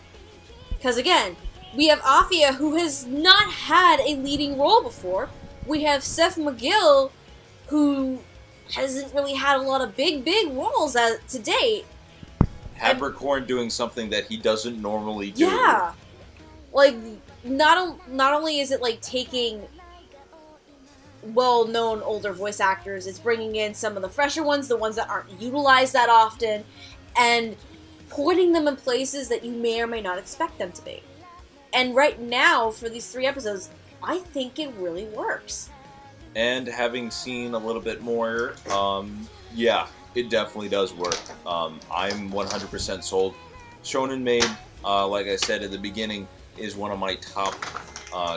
Because again, we have Afia, who has not had a leading role before. We have Seth McGill, who hasn't really had a lot of big roles to date. Habercorn doing something that he doesn't normally do. Yeah. Like, not only is it, like, taking well-known older voice actors, it's bringing in some of the fresher ones, the ones that aren't utilized that often, and putting them in places that you may or may not expect them to be. And right now, for these 3 episodes, I think it really works. And having seen a little bit more, yeah, it definitely does work. I'm 100% sold. Shonen Maid, like I said at the beginning, is one of my top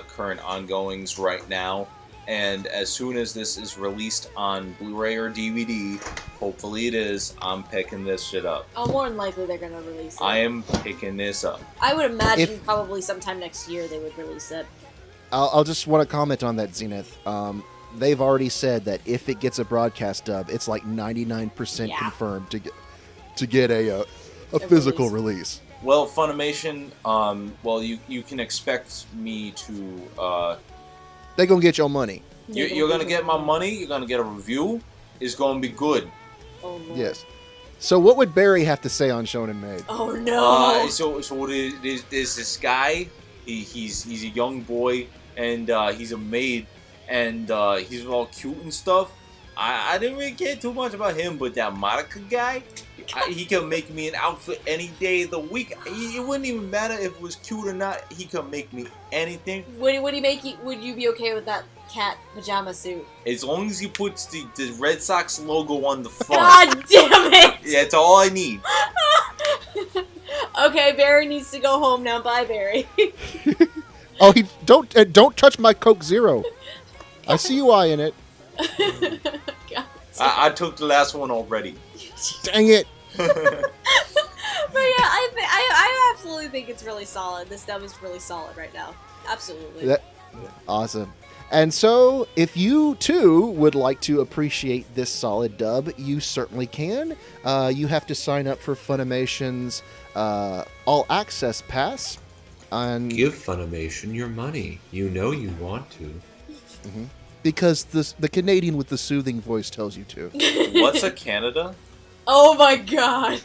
current ongoings right now. And as soon as this is released on Blu-ray or DVD, hopefully it is, I'm picking this shit up. Oh, more than likely they're going to release it. I am picking this up. I would imagine probably sometime next year they would release it. I'll just want to comment on that, Zenith. They've already said that if it gets a broadcast dub, it's like 99% confirmed to get a physical release. Well, Funimation, you can expect me to... They're going to get your money. You're going to get my money, you're going to get a review, it's going to be good. Oh, no. Yes. So what would Barry have to say on Shonen Maid? Oh, no! So there's this guy, he's a young boy, and he's a maid, and he's all cute and stuff. I didn't really care too much about him, but that Monica guy, he can make me an outfit any day of the week. It wouldn't even matter if it was cute or not. He can make me anything. Would he make you? Would you be okay with that cat pajama suit? As long as he puts the Red Sox logo on the front. God damn it! That's all I need. Okay, Barry needs to go home now. Bye, Barry. Oh, don't touch my Coke Zero. I see you eyeing it. I took the last one already. Dang it. But yeah, I absolutely think it's really solid. This dub is really solid right now. Absolutely. Awesome. And so, if you too would like to appreciate this solid dub, you certainly can. You have to sign up for Funimation's All Access Pass. Give Funimation your money. You know you want to. Mm-hmm. Because the Canadian with the soothing voice tells you to. What's a Canada? Oh my god.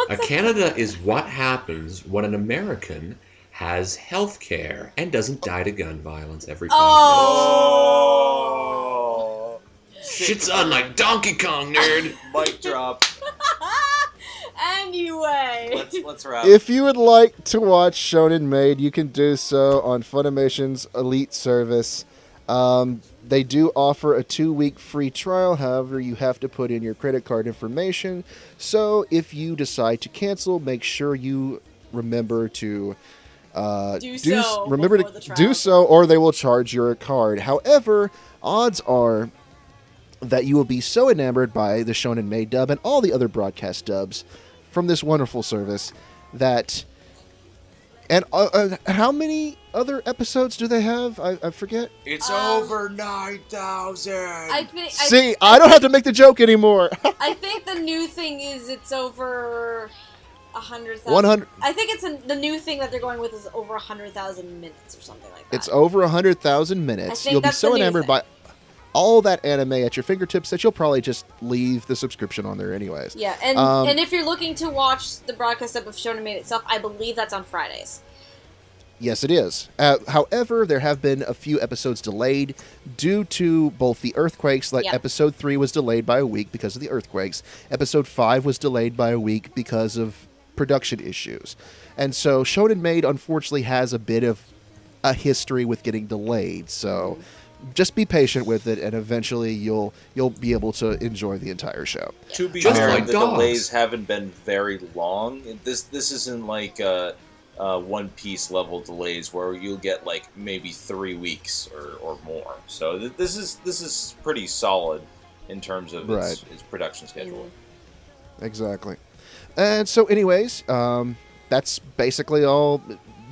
A Canada is what happens when an American has health care and doesn't die to gun violence every 5 Oh. minutes. Shit's on like Donkey Kong, nerd. Mic drop. Anyway. Let's wrap. If you would like to watch Shonen Maid, you can do so on Funimation's Elite service. They do offer a 2-week free trial. However, you have to put in your credit card information. So if you decide to cancel, make sure you remember to do so, or they will charge your card. However, odds are that you will be so enamored by the Shonen Maid dub and all the other broadcast dubs from this wonderful service that... And how many other episodes do they have? I forget. It's over 9,000. I don't have to make the joke anymore. I think the new thing is it's over 100,000. 100. I think the new thing that they're going with is over 100,000 minutes or something like that. It's over 100,000 minutes. You'll be so enamored by all that anime at your fingertips that you'll probably just leave the subscription on there anyways. Yeah, and if you're looking to watch the broadcast of Shonen Maid itself, I believe that's on Fridays. Yes, it is. However, there have been a few episodes delayed due to both the earthquakes. Episode 3 was delayed by a week because of the earthquakes. Episode 5 was delayed by a week because of production issues. And so Shonen Maid, unfortunately, has a bit of a history with getting delayed. So just be patient with it, and eventually you'll be able to enjoy the entire show. To be fair, the delays haven't been very long. This isn't like One Piece level delays where you'll get like maybe 3 weeks or more. So this is pretty solid in terms of its production schedule. Exactly. And so, anyways, that's basically all.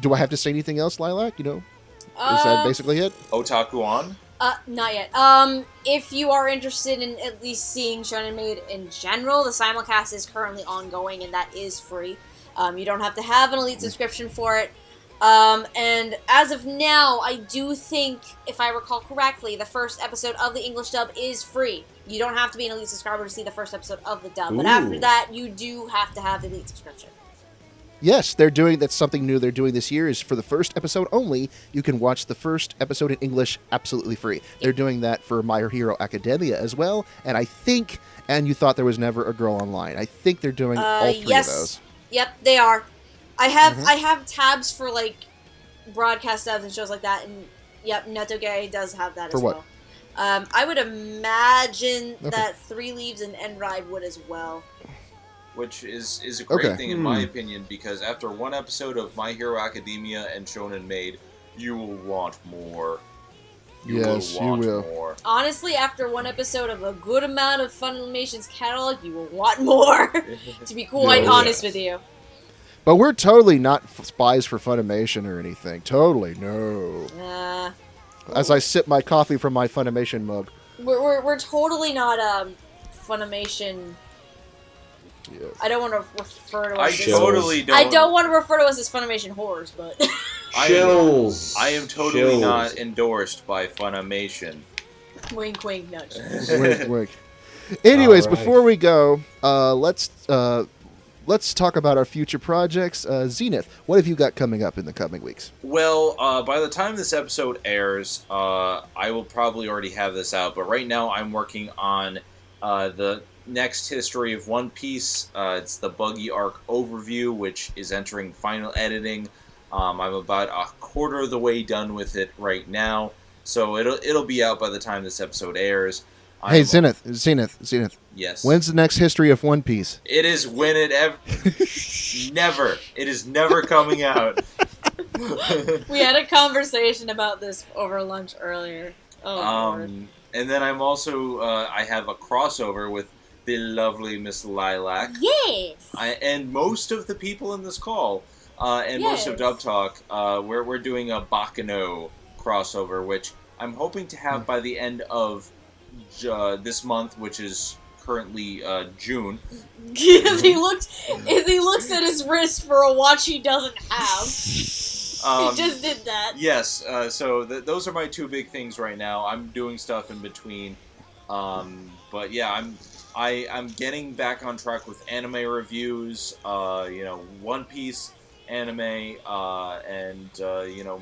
Do I have to say anything else, Lilac? Is that basically it? Otaku on? Not yet. If you are interested in at least seeing Shonen Maid in general, the simulcast is currently ongoing, and that is free. You don't have to have an Elite subscription for it. And as of now, I do think, if I recall correctly, the first episode of the English dub is free. You don't have to be an Elite subscriber to see the first episode of the dub, but after that, you do have to have the Elite subscription. Yes, that's something new they're doing this year, is for the first episode only, you can watch the first episode in English absolutely free. They're doing that for My Hero Academia as well, and I think, and You Thought There Was Never a Girl Online, I think they're doing all three of those. Yep, they are. I have tabs for, like, broadcast dubs and shows like that, and yep, Netoge does have that as well. I would imagine that Three Leaves and Endride would as well. Which is a great thing in my opinion, because after one episode of My Hero Academia and Shonen Maid, you will want more. You will. More. Honestly, after one episode of a good amount of Funimation's catalog, you will want more, to be quite honest with you. But we're totally not spies for Funimation or anything. Totally, no. As I sip my coffee from my Funimation mug. We're totally not Funimation. Yes. I don't want to refer to us I don't want to refer to us as Funimation whores, but I am totally not endorsed by Funimation. Wink, wink, nudge. Wink, wink. Anyways, before we go, let's talk about our future projects. Zenith, what have you got coming up in the coming weeks? Well, by the time this episode airs, I will probably already have this out, but right now I'm working on the next history of One Piece. It's the Buggy Arc Overview, which is entering final editing. I'm about a quarter of the way done with it right now, so it'll be out by the time this episode airs. Hey, Zenith. Yes. When's the next history of One Piece? It is when it ever... never. It is never coming out. We had a conversation about this over lunch earlier. Lord. And then I'm also... I have a crossover with the lovely Miss Lilac. Yes! And most of the people in this call, and most of Dub Talk, we're doing a Bakano crossover, which I'm hoping to have by the end of this month, which is currently June. As he looks at his wrist for a watch he doesn't have. He just did that. Yes, so those are my two big things right now. I'm doing stuff in between, but yeah, I'm getting back on track with anime reviews. One Piece anime, and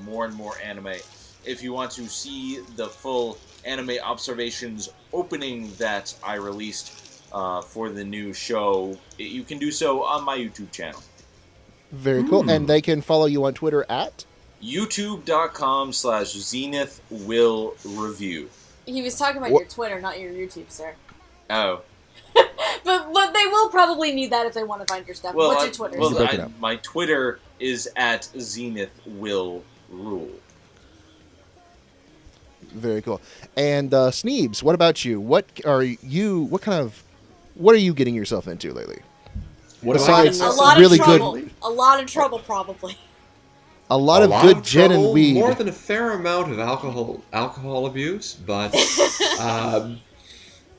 more and more anime. If you want to see the full anime observations opening that I released for the new show, you can do so on my YouTube channel. Very cool. And they can follow you on Twitter at? youtube.com/ZenithWillReview. He was talking about your Twitter, not your YouTube, sir. Oh. but they will probably need that if they want to find your stuff. Well, what's your Twitter? My Twitter is at ZenithWillRule. Very cool. And Sneebs, what about you? What are you getting yourself into lately? Besides a lot really of trouble. good, a lot of trouble, probably. a lot of good gin and weed. More than a fair amount of alcohol abuse, but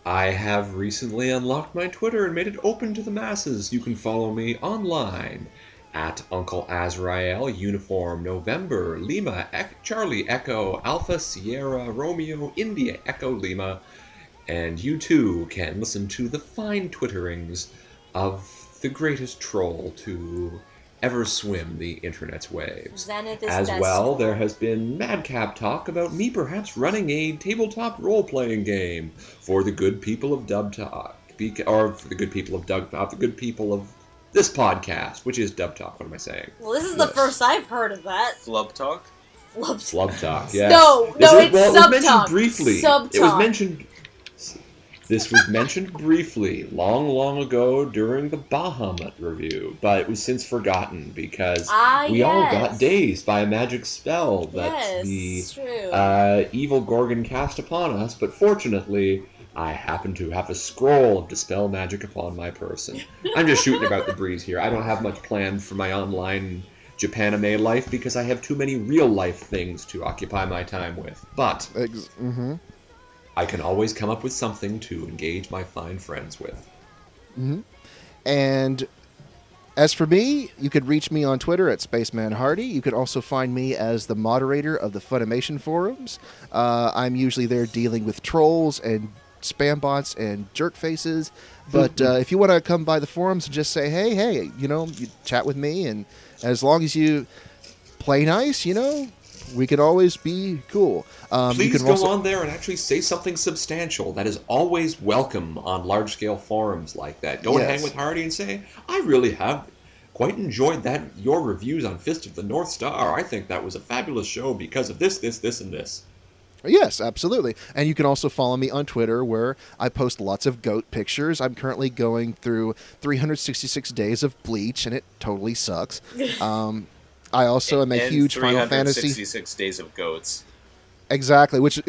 I have recently unlocked my Twitter and made it open to the masses. You can follow me online at Uncle Azrael, Uniform November, Lima, Charlie, Echo, Alpha, Sierra, Romeo, India, Echo, Lima. And you too can listen to the fine twitterings of the greatest troll to ever swim the internet's waves. Zenith is As best. well, there has been madcap talk about me perhaps running a tabletop role-playing game for the good people of Dub Talk, or for the good people of Dub Talk, the good people of this podcast, which is Dub Talk. What am I saying? Well, this is the first I've heard of that. Flub Talk? Flub Talk, yes. No, it's Sub Talk. It was mentioned briefly. Sub It was Talk. mentioned... This was mentioned briefly, long ago during the Bahamut review, but it was since forgotten because we all got dazed by a magic spell that the evil Gorgon cast upon us, but fortunately, I happen to have a scroll of Dispel Magic upon my person. I'm just shooting about the breeze here. I don't have much planned for my online Japanime life because I have too many real-life things to occupy my time with. But I can always come up with something to engage my fine friends with. And As for me, you could reach me on Twitter at SpacemanHardy. You could also find me as the moderator of the FUNimation forums. I'm usually there dealing with trolls and spam bots and jerk faces. But if you want to come by the forums and just say, hey, you chat with me, and as long as you play nice, we could always be cool. Please go on there and actually say something substantial. That is always welcome on large-scale forums like that. Go and hang with Hardy and say, I really have quite enjoyed your reviews on Fist of the North Star. I think that was a fabulous show because of this, and this. Yes, absolutely. And you can also follow me on Twitter, where I post lots of goat pictures. I'm currently going through 366 days of Bleach, and it totally sucks. I also am a huge Final Fantasy. 366 days of goats. Exactly, which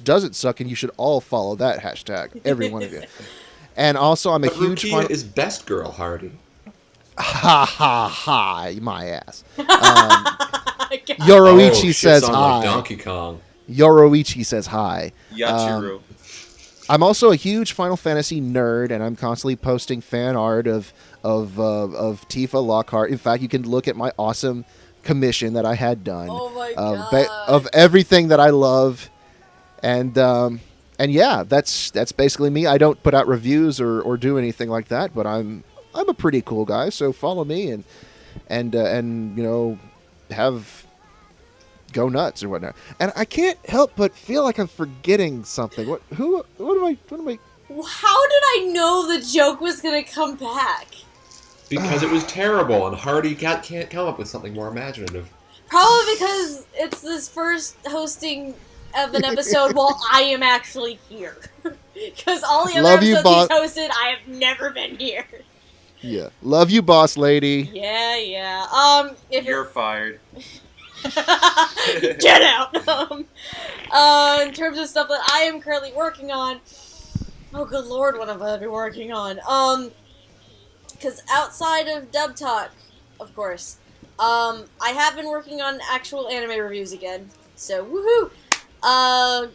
doesn't suck, and you should all follow that hashtag, every one of you. And also, I'm a huge Rukia is best girl, Hardy. Ha ha ha! My ass. Yoroichi says hi. Like Donkey Kong. Yoroichi says hi. Yachiru. I'm also a huge Final Fantasy nerd, and I'm constantly posting fan art of Tifa Lockhart. In fact, you can look at my awesome commission that I had done. Oh my god! Of everything that I love, and yeah, that's basically me. I don't put out reviews or do anything like that, but I'm a pretty cool guy. So follow me and have go nuts or whatnot. And I can't help but feel like I'm forgetting something. What am I? How did I know the joke was gonna come back? Because it was terrible, and Hardy can't come up with something more imaginative. Probably because it's this first hosting of an episode while I am actually here. Because all the other episodes he's hosted, I have never been here. Yeah, love you, boss lady. Yeah. If You're fired. Get out! In terms of stuff that I am currently working on, oh good lord, what have I been working on? Because outside of Dub Talk, of course, I have been working on actual anime reviews again, so woohoo!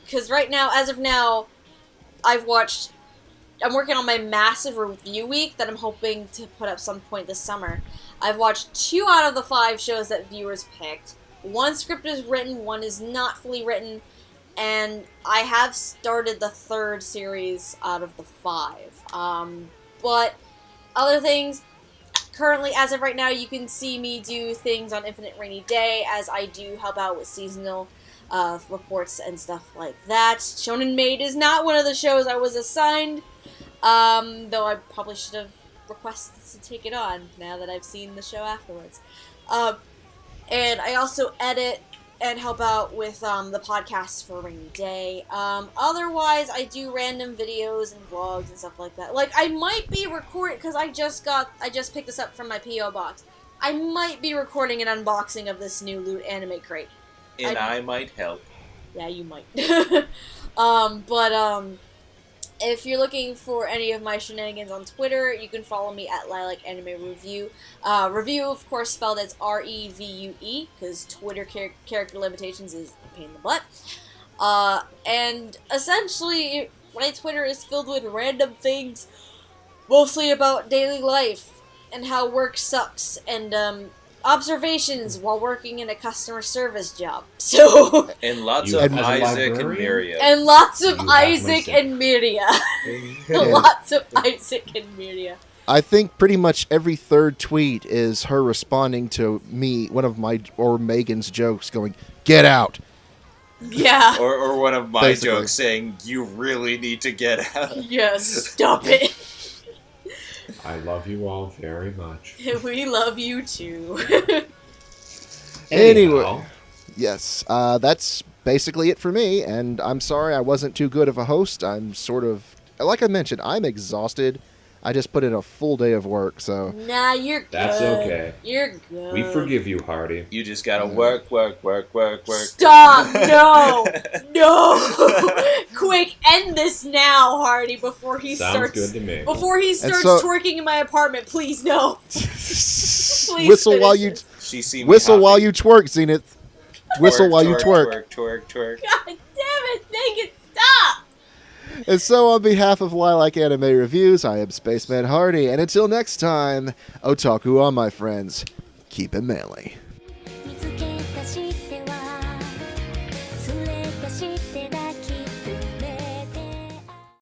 Because right now, as of now, I'm working on my massive review week that I'm hoping to put up some point this summer. I've watched 2 out of the 5 shows that viewers picked. 1 script is written, 1 is not fully written, and I have started the 3rd series out of the 5. But other things, currently, as of right now, you can see me do things on Infinite Rainy Day, as I do help out with seasonal reports and stuff like that. Shonen Maid is not one of the shows I was assigned, though I probably should have requested to take it on now that I've seen the show afterwards. And I also edit and help out with the podcast for Rainy Day. Otherwise, I do random videos and vlogs and stuff like that. Like, I might be recording, because I just picked this up from my P.O. box. I might be recording an unboxing of this new Loot anime crate. And I might help. Yeah, you might. If you're looking for any of my shenanigans on Twitter, you can follow me at Lilac Anime Review. Review, of course, spelled as REVUE, because Twitter character limitations is a pain in the butt. And essentially, my Twitter is filled with random things, mostly about daily life, and how work sucks, and observations while working in a customer service job. So and lots of Isaac and Miria. And lots of Isaac and Miria. Lots of Isaac and Miria. I think pretty much every 3rd tweet is her responding to me, one of my or Megan's jokes, going, "Get out." Yeah. Or one of my jokes saying, "You really need to get out." Yes, stop it. I love you all very much. We love you too. Anyway, yes, that's basically it for me, and I'm sorry I wasn't too good of a host. I'm sort of, like I mentioned, I'm exhausted. I just put in a full day of work, so... Nah, you're good. That's okay. You're good. We forgive you, Hardy. You just gotta work. Stop! No! Quick, end this now, Hardy, before he Sounds good to me. Before he starts twerking in my apartment, please, no. Please whistle while you... while you twerk, Zenith. Whistle while you twerk. Twerk. God damn it, make it stop! And so, on behalf of Lilac Anime Reviews, I am SpacemanHardy, and until next time, otaku on, my friends. Keep it manly. 見つけたしては連れかしてだ